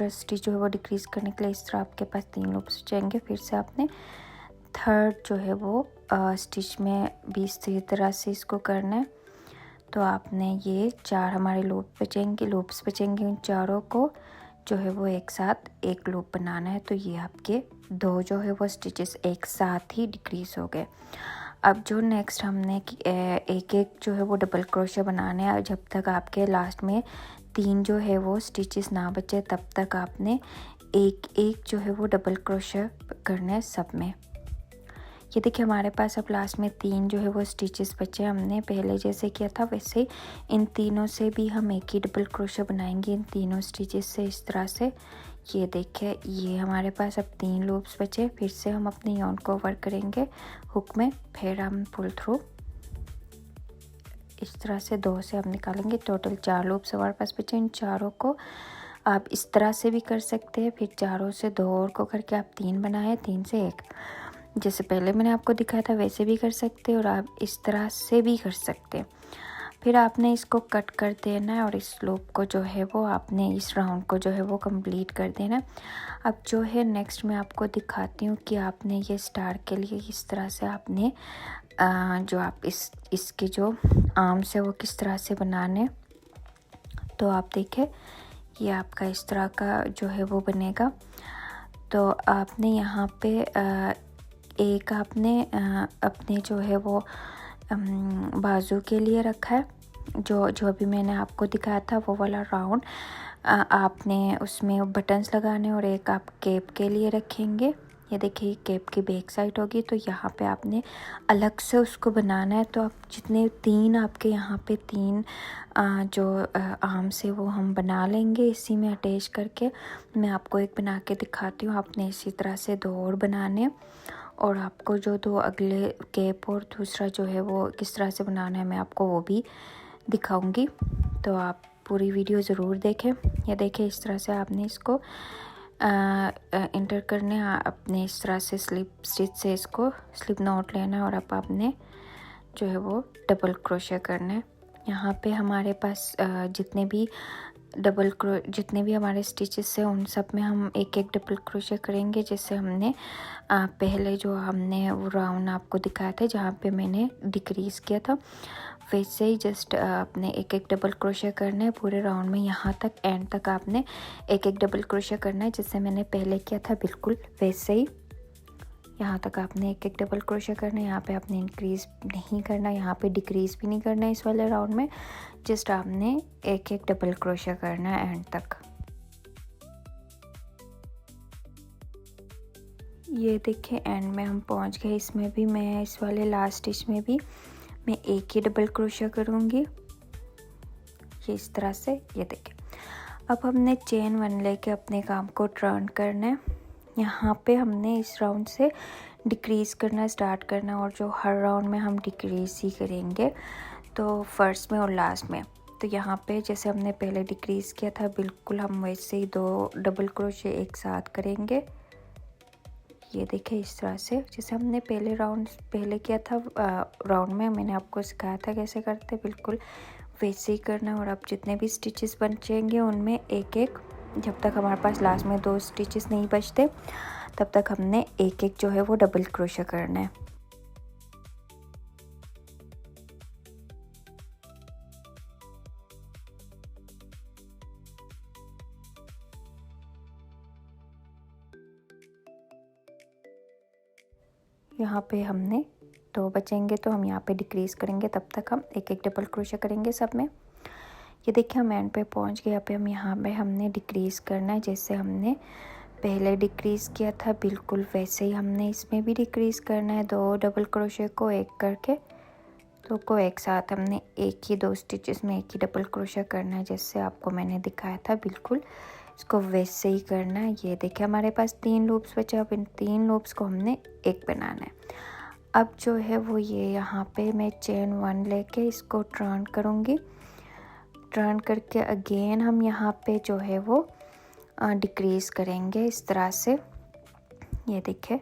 स्टिच जो है वो डिक्रीज़ करने के लिए इस तरह आपके पास 3 लूप्स बचेंगे। फिर से आपने थर्ड जो है वो स्टिच में भी इसी तरह से इसको करना है। तो आपने ये 4 हमारे लूप्स बचेंगे, उन चारों को जो है वो एक साथ एक लूप बनाना है। तो ये आपके 2 जो है वो स्टिचेस एक साथ ही डिक्रीज़ हो गए। अब जो नेक्स्ट हमने एक एक जो है वो डबल क्रोशे बनाने हैं। जब तक आपके लास्ट में 3 जो है वो स्टिचेस ना बचे तब तक आपने एक एक जो है वो डबल क्रोशे करना है सब में। ये देखिए हमारे पास अब लास्ट में 3 जो है वो स्टिचेस बचे। हमने पहले जैसे किया था वैसे इन तीनों से भी हम एक ही डबल क्रोशे बनाएंगे, इन तीनों स्टिचेस से इस तरह से। ये देखिए ये हमारे पास अब 3 लूप्स बचे। फिर से हम अपने यार्न को ओवर करेंगे हुक में, फिर हम पुल थ्रू इस तरह से 2 से हम निकालेंगे। टोटल 4 लूप्स हमारे पास बचे। इन चारों को आप इस तरह से भी कर सकते हैं, फिर चारों से 2 और को करके आप 3 बनाए, 3 से 1 जैसे पहले मैंने आपको दिखाया था वैसे भी कर सकते हैं, और आप इस तरह से भी कर सकते हैं। फिर आपने इसको कट कर देना है और इस लूप को जो है वो आपने इस राउंड को जो है वो कंप्लीट कर देना है। अब जो है नेक्स्ट मैं आपको दिखाती हूँ कि आपने ये स्टार के लिए इस तरह से आपने जो आप इसके जो आर्म्स है वो किस तरह से बनाने। तो आप देखें ये आपका इस तरह का जो है वो बनेगा। तो आपने यहाँ पे एक आपने अपने जो है वो बाजू के लिए रखा है, जो अभी मैंने आपको दिखाया था वो वाला राउंड आपने उसमें बटन्स लगाने, और एक आप कैप के लिए रखेंगे। ये देखिए कैप की बैक साइड होगी, तो यहाँ पे आपने अलग से उसको बनाना है। तो आप जितने 3 आपके यहाँ पे 3 जो आर्म से वो हम बना लेंगे इसी में अटैच करके। मैं आपको एक बना के दिखाती हूँ। आपने इसी तरह से 2 और बनाने, और आपको जो 2 अगले कैप और दूसरा जो है वो किस तरह से बनाना है मैं आपको वो भी दिखाऊंगी। तो आप पूरी वीडियो ज़रूर देखें। ये देखें इस तरह से आपने इसको इंटर करने, अपने इस तरह से स्टिच से इसको स्लिप नॉट लेना है, और अब आपने जो है वो डबल क्रोशे करना है। यहाँ पे हमारे पास जितने भी हमारे स्टिचेस हैं उन सब में हम एक एक डबल क्रोशे करेंगे। जैसे हमने पहले जो हमने वो राउंड आपको दिखाया था जहाँ पे मैंने डिक्रीज़ किया था, वैसे ही जस्ट आपने एक एक डबल क्रोशे करना है पूरे राउंड में। यहाँ तक एंड तक आपने एक एक डबल क्रोशे करना है जैसे मैंने पहले किया था, बिल्कुल वैसे ही यहाँ तक आपने एक एक डबल क्रोशे करना है। यहाँ पे आपने इंक्रीज़ नहीं करना, यहाँ पे डिक्रीज़ भी नहीं करना है इस वाले राउंड में। जस्ट आपने एक एक डबल क्रोशे करना है एंड तक। ये देखिए एंड में हम पहुँच गए। इसमें भी मैं इस वाले लास्ट स्टिच में भी मैं एक ही डबल क्रोशे करूँगी। ये इस तरह से, ये देखिए। अब हमने चेन 1 लेके अपने काम को टर्न करना है। यहाँ पे हमने इस राउंड से डिक्रीज़ करना स्टार्ट करना, और जो हर राउंड में हम डिक्रीज़ ही करेंगे, तो फर्स्ट में और लास्ट में। तो यहाँ पे जैसे हमने पहले डिक्रीज़ किया था, बिल्कुल हम वैसे ही 2 डबल क्रोशे एक साथ करेंगे। ये देखिए इस तरह से, जैसे हमने पहले किया था राउंड में, मैंने आपको सिखाया था कैसे करते, बिल्कुल वैसे ही करना। और अब जितने भी स्टिचेस बचेंगे उनमें एक एक, जब तक हमारे पास लास्ट में 2 स्टिचेस नहीं बचते तब तक हमने एक एक जो है वो डबल क्रोशे करना है। यहाँ पे हमने 2 बचेंगे तो हम यहाँ पे डिक्रीज़ करेंगे, तब तक हम एक एक डबल क्रोशे करेंगे सब में। ये देखिए हम एंड पे पहुँच गए। यहाँ पे हमने डिक्रीज़ करना है, जैसे हमने पहले डिक्रीज़ किया था बिल्कुल वैसे ही हमने इसमें भी डिक्रीज़ करना है। 2 डबल क्रोशे को एक करके, तो को एक साथ हमने एक ही 2 स्टिचेस में एक ही डबल क्रोशा करना है, जैसे आपको मैंने दिखाया था, बिल्कुल इसको वैसे ही करना है। ये देखिए हमारे पास 3 लूप्स बचे। अब इन 3 लूप्स को हमने एक बनाना है। अब जो है वो ये यहाँ पे मैं चेन 1 लेके इसको टर्न करूँगी। टर्न करके अगेन हम यहाँ पे जो है वो डिक्रीज़ करेंगे इस तरह से। ये देखिए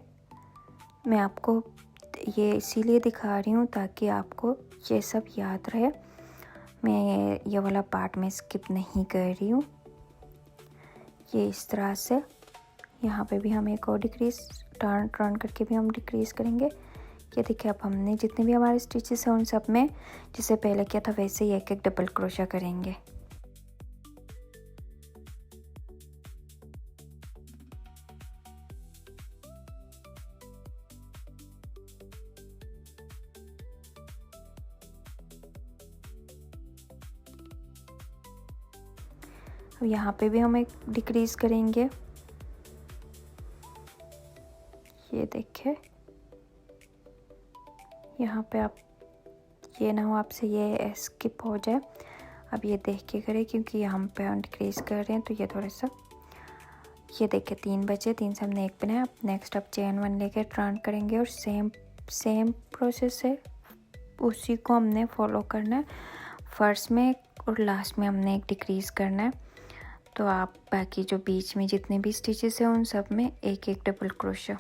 मैं आपको ये इसीलिए दिखा रही हूँ ताकि आपको ये सब याद रहे। मैं ये वाला पार्ट में स्किप नहीं कर रही हूँ। ये इस तरह से यहाँ पे भी हम एक और डिक्रीज़ टर्न करके भी हम डिक्रीज़ करेंगे। ये देखिए अब हमने जितने भी हमारे स्टिचेस हैं उन सब में जैसे पहले किया था वैसे ही एक एक डबल क्रोशा करेंगे। अब यहाँ पे भी हम एक डिक्रीज़ करेंगे। ये देखिए यहाँ पे आप ये ना हो आपसे ये स्किप हो जाए। अब ये देख के करें क्योंकि हम पे हम डिक्रीज़ कर रहे हैं, तो ये थोड़ा सा, ये देखिए 3 बचे, 3 से हमने एक बनाया। अब नेक्स्ट अब चेन 1 लेके टर्न करेंगे और सेम प्रोसेस है, उसी को हमने फॉलो करना है। फर्स्ट में और लास्ट में हमने एक डिक्रीज़ करना है। तो आप बाकी जो बीच में जितने भी स्टिचेस हैं उन सब में एक एक डबल क्रोशा।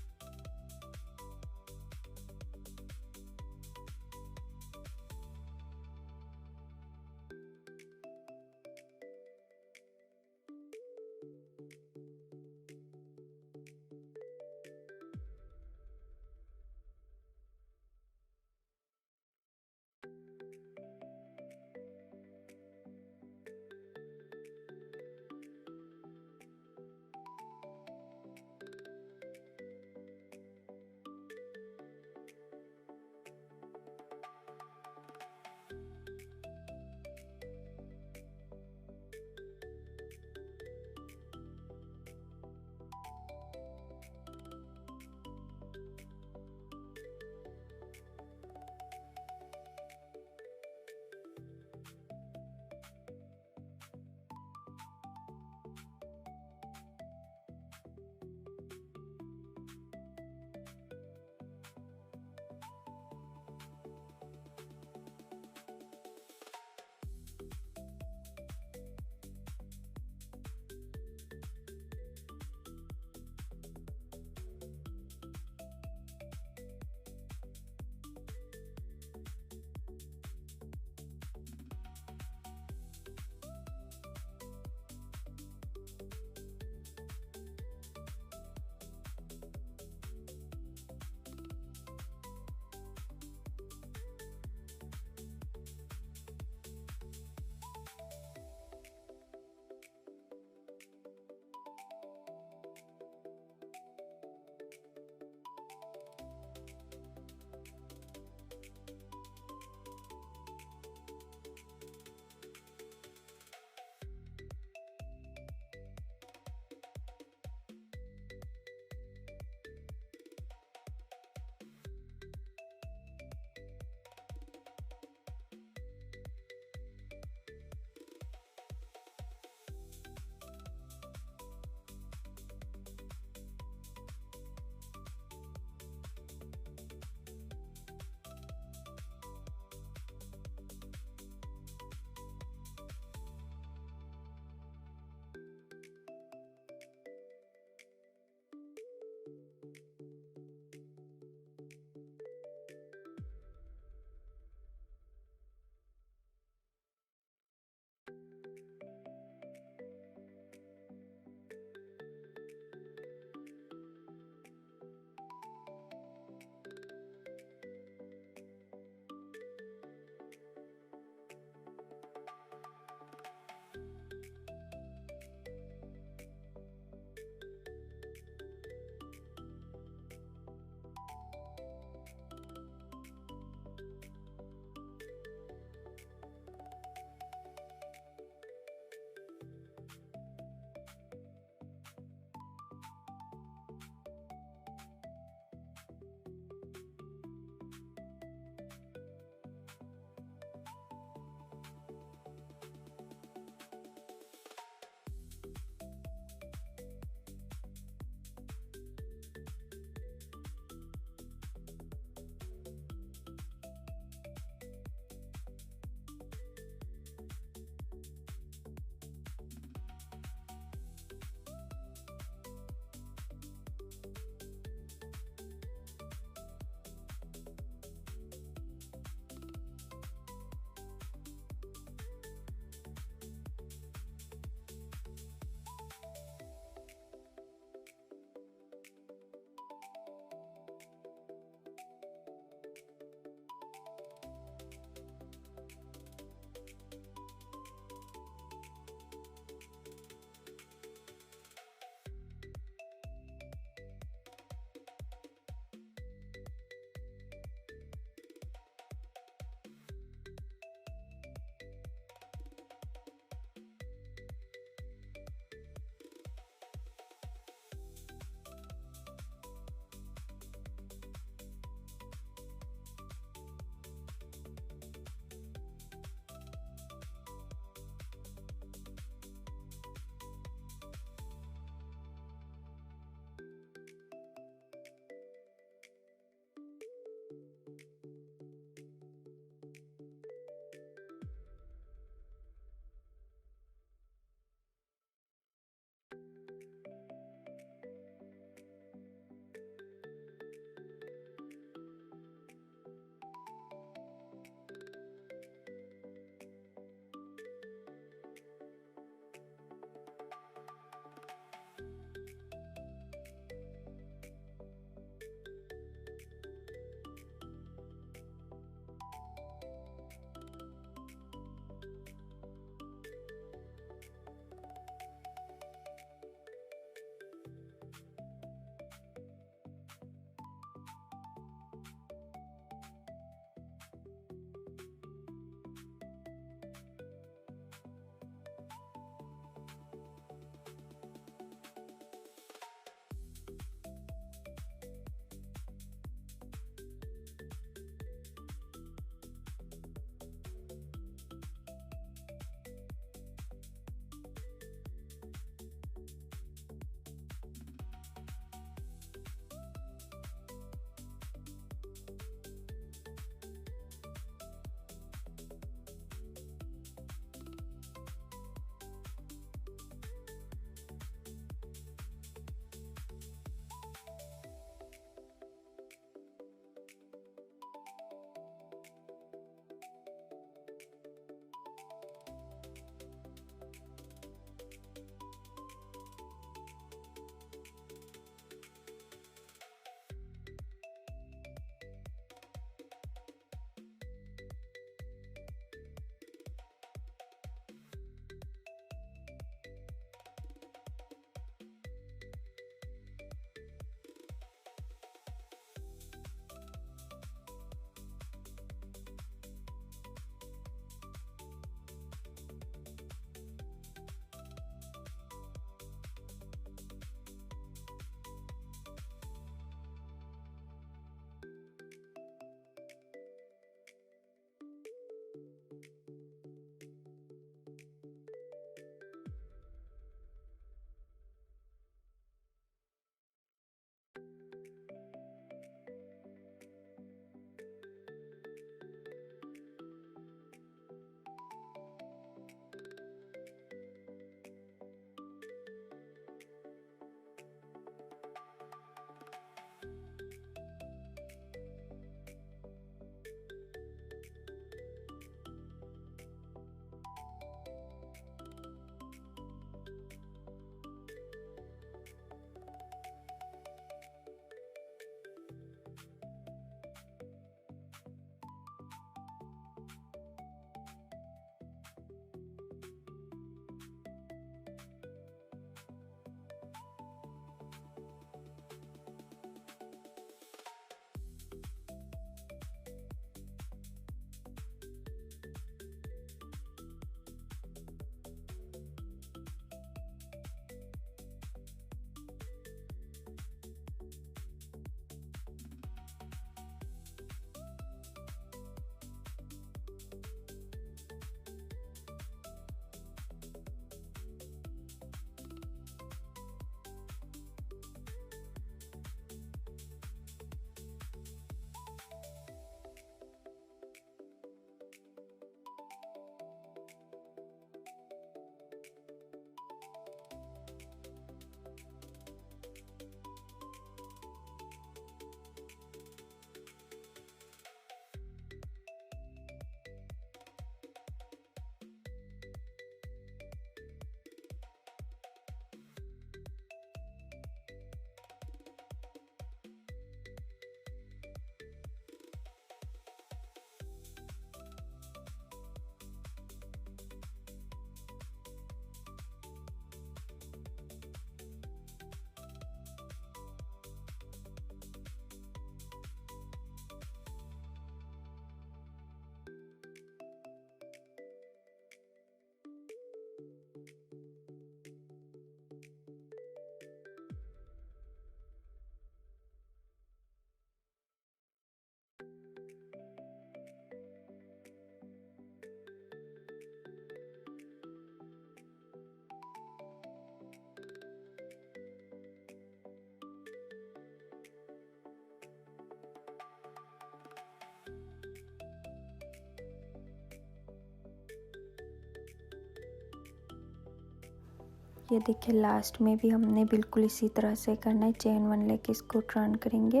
ये देखिए लास्ट में भी हमने बिल्कुल इसी तरह से करना है। चेन 1 लेके इसको टर्न करेंगे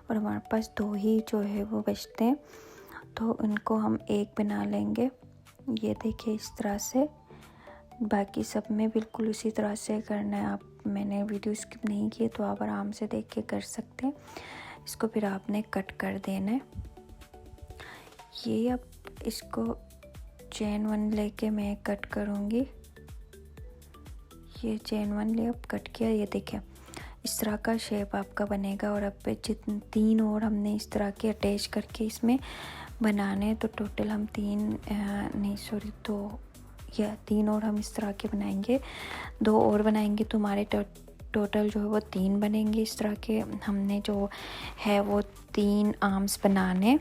और हमारे पास 2 ही जो है वो बचते हैं, तो उनको हम एक बना लेंगे। ये देखिए इस तरह से, बाकी सब में बिल्कुल उसी तरह से करना है। आप मैंने वीडियो स्किप नहीं किए तो आप आराम से देख के कर सकते हैं। इसको फिर आपने कट कर देना है। ये अब इसको चेन 1 लेके मैं कट करूँगी। ये चेन 1 ले अब कट किया। ये देखिए इस तरह का शेप आपका बनेगा। और अब जितने 3 और हमने इस तरह के अटैच करके इसमें बनाने, तो टोटल हम 3 और हम इस तरह के बनाएंगे। 2 और बनाएंगे तो हमारे टोटल जो है वो 3 बनेंगे। इस तरह के हमने जो है वो 3 आर्म्स बनाने,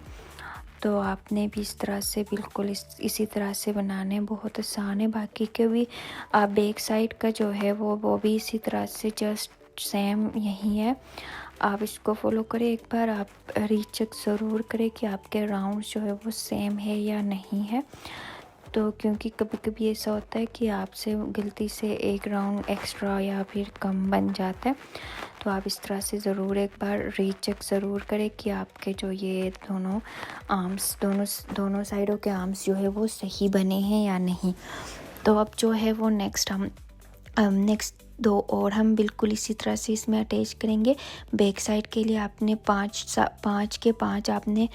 तो आपने भी इस तरह से बिल्कुल इसी तरह से बनाने, बहुत आसान है। बाकी के भी आप बैक साइड का जो है वो भी इसी तरह से जस्ट सेम यही है। आप इसको फॉलो करें एक बार, आप रीचेक ज़रूर करें कि आपके राउंड जो है वो सेम है या नहीं है। तो क्योंकि कभी कभी ऐसा होता है कि आपसे गलती से एक राउंड एक्स्ट्रा या फिर कम बन जाता है, तो आप इस तरह से ज़रूर एक बार रीचेक ज़रूर करें कि आपके जो ये दोनों आर्म्स दोनों साइडों के आर्म्स जो है वो सही बने हैं या नहीं। तो अब जो है वो नेक्स्ट 2 और हम बिल्कुल इसी तरह से इसमें अटैच करेंगे। बैक साइड के लिए आपने 5 के 5 आपने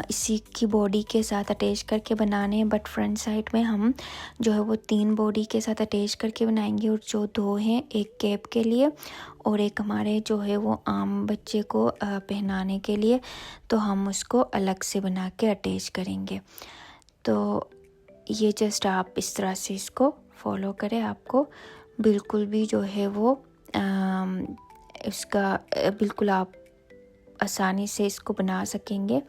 इसी की बॉडी के साथ अटैच करके बनाने हैं, बट फ्रंट साइड में हम जो है वो 3 बॉडी के साथ अटैच करके बनाएंगे। और जो 2 हैं, एक कैप के लिए और एक हमारे जो है वो आम बच्चे को पहनाने के लिए, तो हम उसको अलग से बना के अटैच करेंगे। तो ये जस्ट आप इस तरह से इसको फॉलो करें, आपको बिल्कुल भी जो है वो इसका बिल्कुल आप आसानी से इसको बना सकेंगे।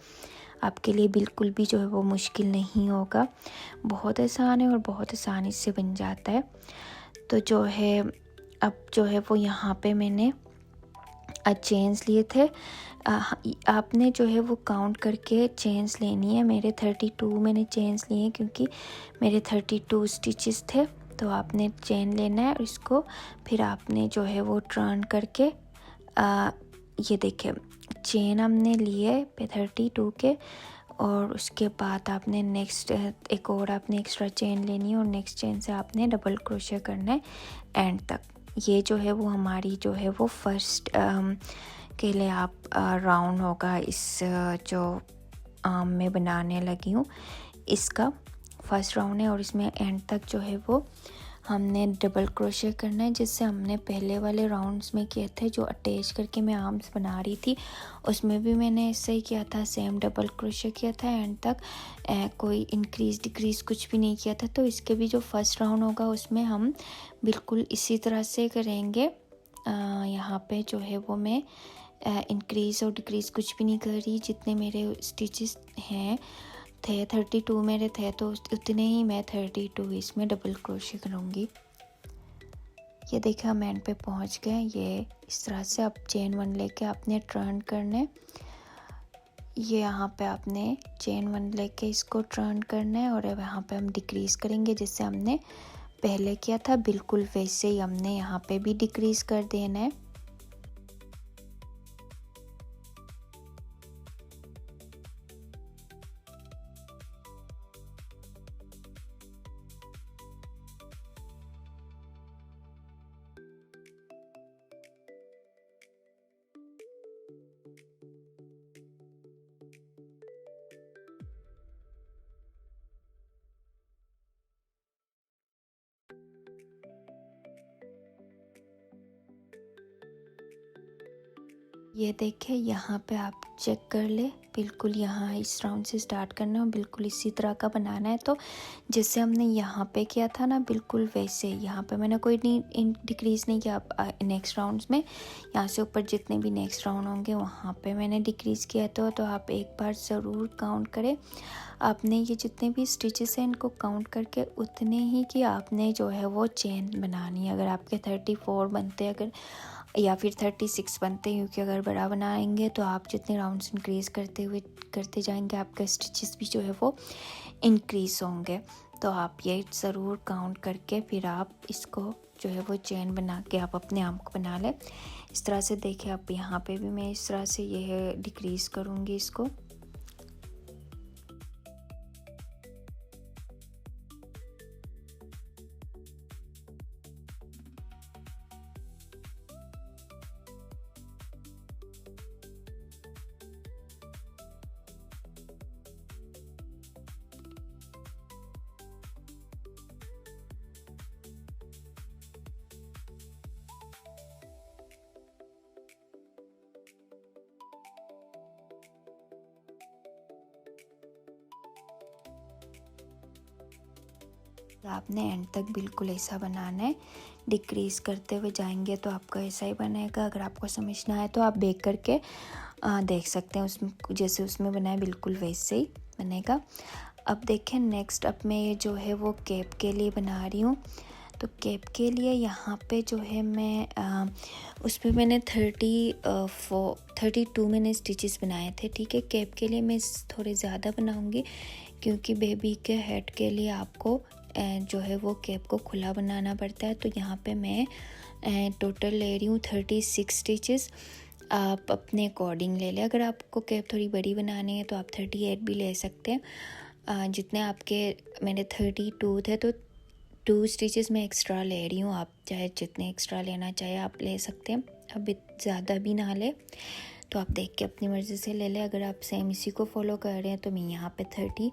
आपके लिए बिल्कुल भी जो है वो मुश्किल नहीं होगा, बहुत आसान है और बहुत आसानी से बन जाता है। तो जो है अब जो है वो यहाँ पे मैंने चेन्स लिए थे। आपने जो है वो काउंट करके चेन्स लेनी है। मेरे 32 मैंने चेन्स लिए क्योंकि मेरे 32 स्टिचेस थे, तो आपने चेन लेना है और इसको फिर आपने जो है वो टर्न करके ये देखिए चेन हमने लिए पे 32 के, और उसके बाद आपने नेक्स्ट एक और आपने एक्स्ट्रा चेन लेनी है और नेक्स्ट चेन से आपने डबल क्रोशे करना है एंड तक। ये जो है वो हमारी जो है वो फर्स्ट के लिए आप राउंड होगा इस जो आर्म में बनाने लगी हूँ, इसका फर्स्ट राउंड है। और इसमें एंड तक जो है वो हमने डबल क्रोशे करना है, जिससे हमने पहले वाले राउंड्स में किए थे जो अटैच करके मैं आर्म्स बना रही थी, उसमें भी मैंने ऐसे ही किया था, सेम डबल क्रोशे किया था एंड तक, कोई इंक्रीज डिक्रीज कुछ भी नहीं किया था। तो इसके भी जो फर्स्ट राउंड होगा उसमें हम बिल्कुल इसी तरह से करेंगे। यहाँ पे जो है वो मैं इंक्रीज़ और डिक्रीज़ कुछ भी नहीं कर रही। जितने मेरे स्टिचेस हैं थे 32 मेरे थे, तो उतने ही मैं 32 इसमें डबल क्रोशे करूँगी। ये देखिए हम एंड पे पहुँच गए। ये इस तरह से अब चेन 1 लेके आपने टर्न करना है। ये यहाँ पे आपने चेन 1 लेके इसको टर्न करना है और अब यहाँ पे हम डिक्रीज़ करेंगे, जिससे हमने पहले किया था बिल्कुल वैसे ही हमने यहाँ पे भी डिक्रीज़ कर देना है। ये देखिए यहाँ पे आप चेक कर ले, बिल्कुल यहाँ इस राउंड से स्टार्ट करना है और बिल्कुल इसी तरह का बनाना है। तो जैसे हमने यहाँ पे किया था ना, बिल्कुल वैसे यहाँ पे मैंने कोई डिक्रीज़ नहीं किया। नेक्स्ट राउंड्स में यहाँ से ऊपर जितने भी नेक्स्ट राउंड होंगे वहाँ पे मैंने डिक्रीज़ किया। तो आप एक बार ज़रूर काउंट करें। आपने ये जितने भी स्टिचेस हैं इनको काउंट करके उतने ही कि आपने जो है वो चेन बनानी है। अगर आपके 34 बनते अगर या फिर 36 बनते हैं, क्योंकि अगर बड़ा बनाएंगे तो आप जितने राउंड्स इंक्रीज़ करते जाएंगे आपके स्टिचेस भी जो है वो इंक्रीज़ होंगे। तो आप ये ज़रूर काउंट करके फिर आप इसको जो है वो चेन बना के आप अपने आर्म को बना लें। इस तरह से देखिए आप यहाँ पे भी मैं इस तरह से ये है डिक्रीज़ करूँगी इसको। आपने एंड तक बिल्कुल ऐसा बनाना है, डिक्रीज़ करते हुए जाएंगे तो आपका ऐसा ही बनेगा। अगर आपको समझना है तो आप बेक करके देख सकते हैं, उसमें जैसे उसमें बनाए बिल्कुल वैसे ही बनेगा। अब देखें नेक्स्ट, अब मैं ये जो है वो कैप के लिए बना रही हूँ। तो कैप के लिए यहाँ पे जो है मैं उस पर मैंने 32 मैंने स्टिचेस बनाए थे, ठीक है। कैप के लिए मैं थोड़े ज़्यादा बनाऊँगी क्योंकि बेबी के हेड के लिए आपको जो है वो कैप को खुला बनाना पड़ता है। तो यहाँ पे मैं टोटल ले रही हूँ 36 स्टिचेस। आप अपने अकॉर्डिंग ले लें, अगर आपको कैप थोड़ी बड़ी बनानी है तो आप 38 भी ले सकते हैं। जितने आपके मैंने 32 थे तो 2 स्टिचेस मैं एक्स्ट्रा ले रही हूँ। आप चाहे जितने एक्स्ट्रा लेना चाहे आप ले सकते हैं, अब ज़्यादा भी ना ले, तो आप देख के अपनी मर्ज़ी से ले लें। अगर आप सेम इसी को फॉलो कर रहे हैं तो मैं यहाँ पे 32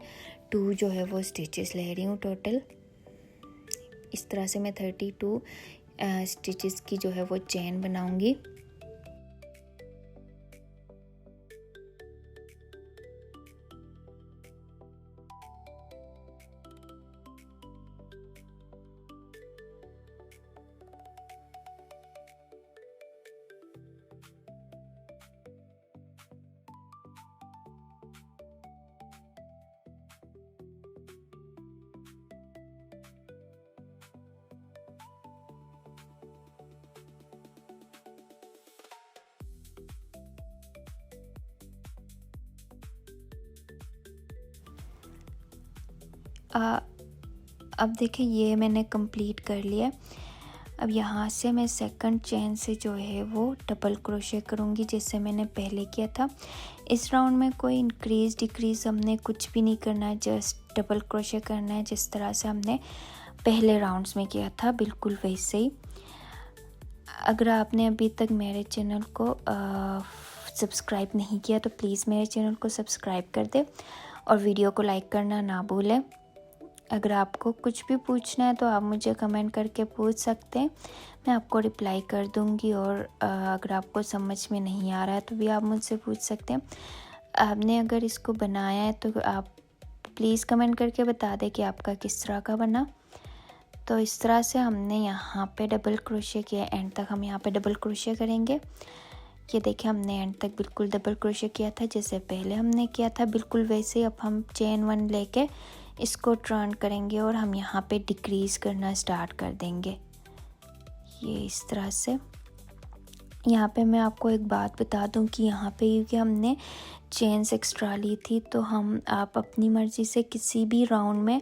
जो है वो स्टिचेस ले रही हूँ टोटल। इस तरह से मैं 32 स्टिचेस की जो है वो चेन बनाऊँगी। अब देखिए ये मैंने कंप्लीट कर लिया। अब यहाँ से मैं सेकंड चेन से जो है वो डबल क्रोशे करूँगी जैसे मैंने पहले किया था। इस राउंड में कोई इंक्रीज़ डिक्रीज़ हमने कुछ भी नहीं करना है, जस्ट डबल क्रोशे करना है जिस तरह से हमने पहले राउंड्स में किया था, बिल्कुल वैसे ही। अगर आपने अभी तक मेरे चैनल को सब्सक्राइब नहीं किया तो प्लीज़ मेरे चैनल को सब्सक्राइब कर दे और वीडियो को लाइक करना ना भूलें। अगर आपको कुछ भी पूछना है तो आप मुझे कमेंट करके पूछ सकते हैं, मैं आपको रिप्लाई कर दूंगी। और अगर आपको समझ में नहीं आ रहा है तो भी आप मुझसे पूछ सकते हैं। आपने अगर इसको बनाया है तो आप प्लीज़ कमेंट करके बता दें कि आपका किस तरह का बना। तो इस तरह से हमने यहाँ पे डबल क्रोशे किया, एंड तक हम यहाँ पे डबल क्रोशे करेंगे। ये देखिए हमने एंड तक बिल्कुल डबल क्रोशे किया था जैसे पहले हमने किया था, बिल्कुल वैसे ही। अब हम चेन 1 लेके इसको टर्न करेंगे और हम यहाँ पे डिक्रीज़ करना स्टार्ट कर देंगे, ये इस तरह से। यहाँ पे मैं आपको एक बात बता दूँ कि यहाँ पे क्योंकि हमने चेन्स एक्स्ट्रा ली थी तो आप अपनी मर्ज़ी से किसी भी राउंड में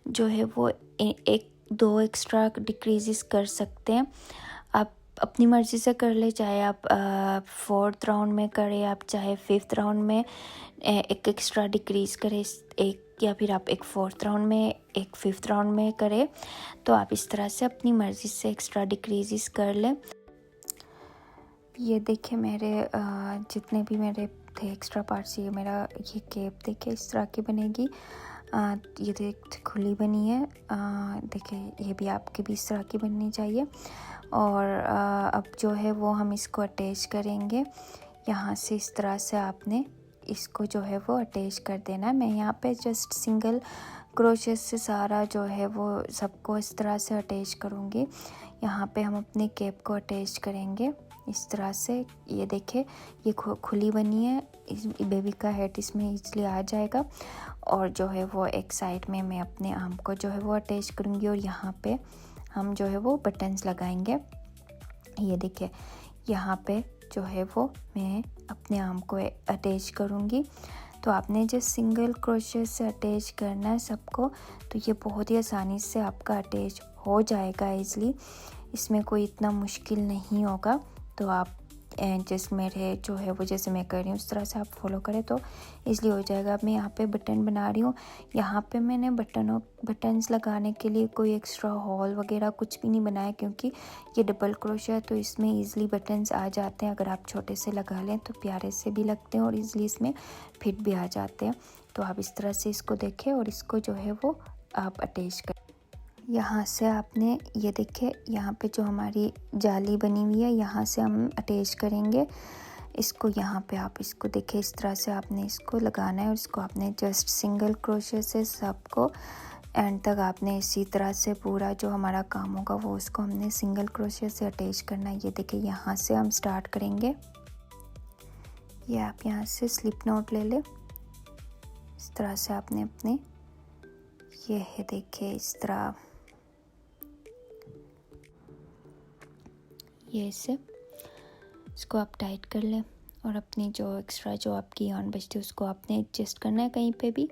जो है वो 1-2 एक्स्ट्रा डिक्रीज़ कर सकते हैं। आप अपनी मर्ज़ी से कर ले, चाहे आप 4th राउंड में करें, आप चाहे 5th राउंड में एक एक्स्ट्रा डिक्रीज़ करें एक, या फिर आप एक 4th राउंड में एक 5th राउंड में करें। तो आप इस तरह से अपनी मर्ज़ी से एक्स्ट्रा डिक्रीज़ कर लें। ये देखिए मेरे जितने भी मेरे थे एक्स्ट्रा पार्ट्स, ये मेरा ये केप देखिए इस तरह की बनेगी। ये देख खुली बनी है, देखिए ये भी आपके भी इस तरह की बननी चाहिए। और अब जो है वो हम इसको अटैच करेंगे यहाँ से। इस तरह से आपने इसको जो है वो अटैच कर देना है। मैं यहाँ पे जस्ट सिंगल क्रोशे से सारा जो है वो सबको इस तरह से अटैच करूँगी। यहाँ पे हम अपने केप को अटैच करेंगे इस तरह से। ये देखिए ये खुली बनी है, इस बेबी का हेड इसमें इजली आ जाएगा। और जो है वो एक साइड में मैं अपने आर्म को जो है वो अटैच करूँगी और यहाँ पे हम जो है वो बटन्स लगाएंगे। ये देखिए यहाँ पे जो है वो मैं अपने आर्म को अटैच करूँगी। तो आपने जस्ट सिंगल क्रोशे से अटैच करना है सबको, तो ये बहुत ही आसानी से आपका अटैच हो जाएगा ईज़िली। इसमें कोई इतना मुश्किल नहीं होगा। तो आप जस्ट मेरे जो है वो जैसे मैं कर रही हूँ उस तरह से आप फॉलो करें तो इसलिए हो जाएगा। अब मैं यहाँ पे बटन बना रही हूँ। यहाँ पे मैंने बटन्स लगाने के लिए कोई एक्स्ट्रा हॉल वगैरह कुछ भी नहीं बनाया, क्योंकि ये डबल क्रोशा है तो इसमें ईज़िली बटन्स आ जाते हैं। अगर आप छोटे से लगा लें तो प्यारे से भी लगते हैं और ईज़िली इसमें फिट भी आ जाते हैं। तो आप इस तरह से इसको देखें और इसको जो है वो आप अटैच करें। यहाँ से आपने ये देखें, यहाँ पे जो हमारी जाली बनी हुई है यहाँ से हम अटैच करेंगे इसको। यहाँ पे आप इसको देखें, इस तरह से आपने इसको लगाना है और इसको आपने जस्ट सिंगल क्रोशे से सबको एंड तक आपने इसी तरह से पूरा जो हमारा काम होगा वो उसको हमने सिंगल क्रोशे से अटैच करना है। ये देखिए यहाँ से हम स्टार्ट करेंगे। ये आप यहाँ से स्लिप नॉट ले लें, इस तरह से आपने अपने ये है देखिए इस तरह ये से इसको आप टाइट कर लें और अपनी जो एक्स्ट्रा जो आपकी yarn बचती है उसको आपने एडजस्ट करना है कहीं पे भी।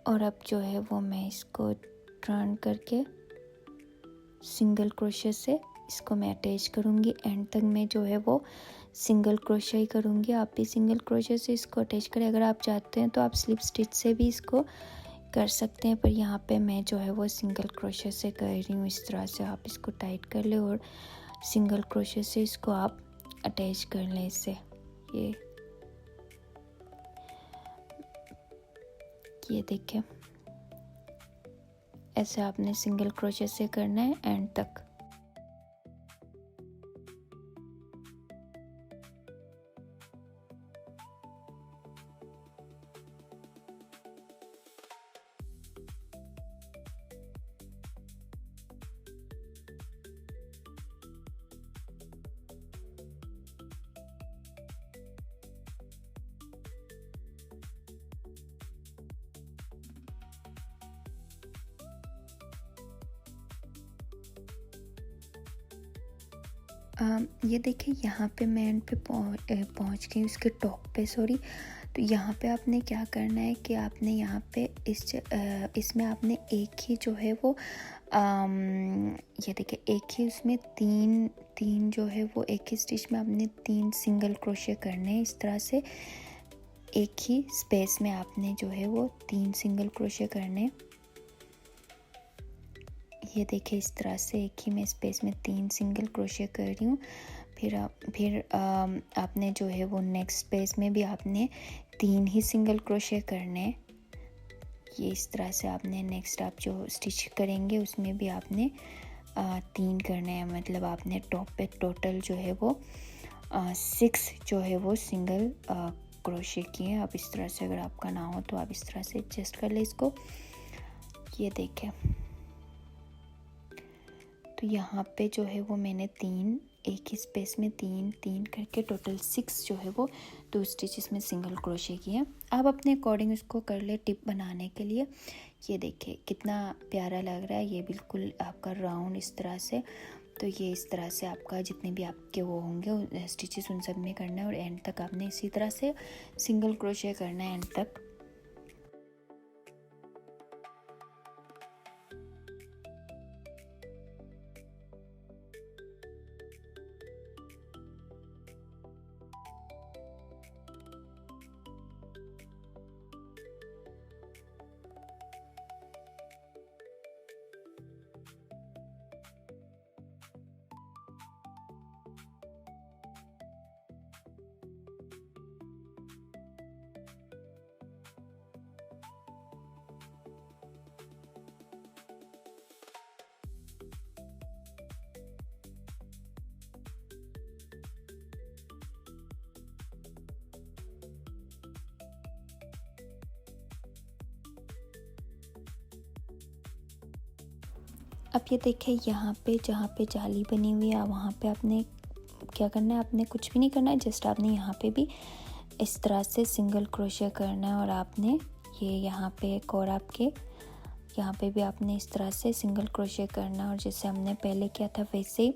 और अब जो है वो मैं इसको टर्न करके सिंगल क्रोशे से इसको मैं अटैच करूँगी। एंड तक मैं जो है वो सिंगल क्रोशा ही करूँगी। आप भी सिंगल क्रोशे से इसको अटैच करें। अगर आप चाहते हैं तो आप स्लिप स्टिच से भी इसको कर सकते हैं, पर यहाँ पे मैं जो है वो सिंगल क्रोशे से कर रही हूँ। इस तरह से आप इसको टाइट कर ले और सिंगल क्रोशे से इसको आप अटैच कर लें इससे। ये देखें, ऐसे आपने सिंगल क्रोशे से करना है एंड तक। ये देखिए यहाँ पे मैं एंड पे पहुँच गई उसके टॉप पे, सॉरी। तो यहाँ पे आपने क्या करना है कि आपने यहाँ पे इसमें आपने एक ही जो है वो ये देखिए एक ही उसमें तीन जो है वो एक ही स्टिच में आपने 3 सिंगल क्रोशे करने हैं। इस तरह से एक ही स्पेस में आपने जो है वो 3 सिंगल क्रोशे करने। ये देखिए इस तरह से एक ही मैं स्पेस में 3 सिंगल क्रोशे कर रही हूँ। फिर आपने जो है वो नेक्स्ट स्पेस में भी आपने 3 ही सिंगल क्रोशे करने। ये इस तरह से आपने नेक्स्ट आप जो स्टिच करेंगे उसमें भी आपने 3 करने हैं। मतलब आपने टॉप पे टोटल जो है वो 6 जो है वो सिंगल क्रोशे किए। आप इस तरह से, अगर आपका ना हो तो आप इस तरह से एडजस्ट कर ले इसको। ये देखें, तो यहाँ पे जो है वो मैंने 3 एक ही स्पेस में 3 करके टोटल 6 जो है वो 2 स्टिचेस में सिंगल क्रोशे किए। आप अपने अकॉर्डिंग उसको कर ले टिप बनाने के लिए। ये देखिए कितना प्यारा लग रहा है, ये बिल्कुल आपका राउंड इस तरह से। तो ये इस तरह से आपका जितने भी आपके वो होंगे स्टिचेस उन सब में करना है और एंड तक आपने इसी तरह से सिंगल क्रोशे करना है एंड तक। अब ये देखिए यहाँ पे जहाँ पे जाली बनी हुई है वहाँ पे आपने क्या करना है, आपने कुछ भी नहीं करना है, जस्ट आपने यहाँ पे भी इस तरह से सिंगल क्रोशे करना है। और आपने ये यहाँ पे एक और आपके यहाँ पे भी आपने इस तरह से सिंगल क्रोशे करना है। और जैसे हमने पहले किया था वैसे ही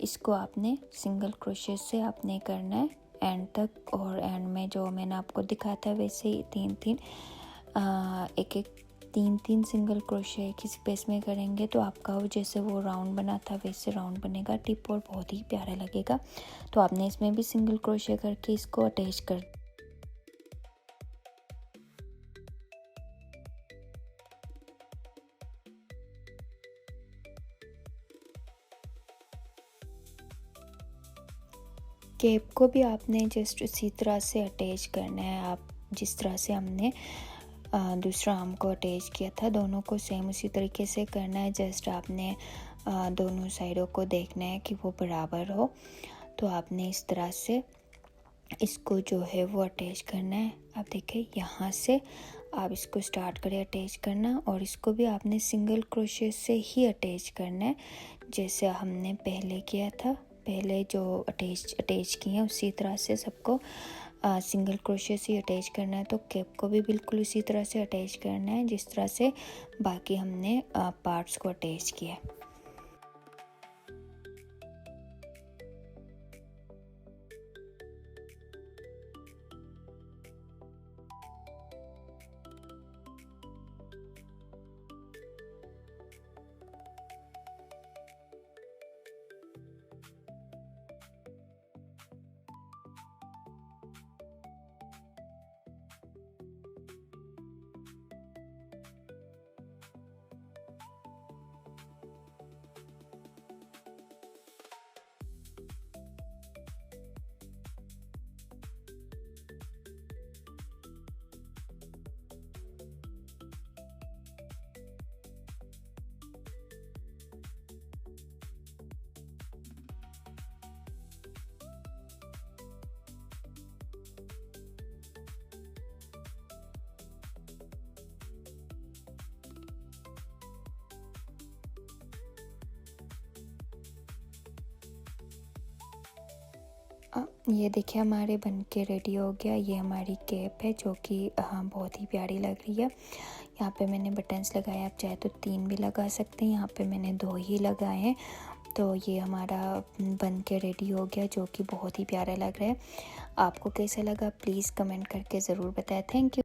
इसको आपने सिंगल क्रोशे से आपने करना है एंड तक। और एंड में जो मैंने आपको दिखाया था वैसे ही 3 एक 3 सिंगल क्रोशे एक ही स्पेस में करेंगे तो आपका वो जैसे वो राउंड बना था वैसे राउंड बनेगा टिप और बहुत ही प्यारा लगेगा। तो आपने इसमें भी सिंगल क्रोशे करके इसको अटैच कर कैप को भी आपने जस्ट इसी तरह से अटैच करना है। आप जिस तरह से हमने दूसरा आर्म को अटैच किया था दोनों को सेम उसी तरीके से करना है। जस्ट आपने दोनों साइडों को देखना है कि वो बराबर हो। तो आपने इस तरह से इसको जो है वो अटैच करना है। आप देखिए यहाँ से आप इसको स्टार्ट करें अटैच करना और इसको भी आपने सिंगल क्रोशे से ही अटैच करना है जैसे हमने पहले किया था। पहले जो अटैच किए हैं उसी तरह से सबको सिंगल क्रोशे से अटैच करना है। तो कैप को भी बिल्कुल उसी तरह से अटैच करना है जिस तरह से बाकी हमने पार्ट्स को अटैच किया है। ये देखिए हमारे बन के रेडी हो गया। ये हमारी कैप है जो कि बहुत ही प्यारी लग रही है। यहाँ पे मैंने बटन्स लगाए, आप चाहे तो 3 भी लगा सकते हैं। यहाँ पे मैंने 2 ही लगाए हैं। तो ये हमारा बन के रेडी हो गया जो कि बहुत ही प्यारा लग रहा है। आपको कैसा लगा प्लीज़ कमेंट करके ज़रूर बताएं। Thank you.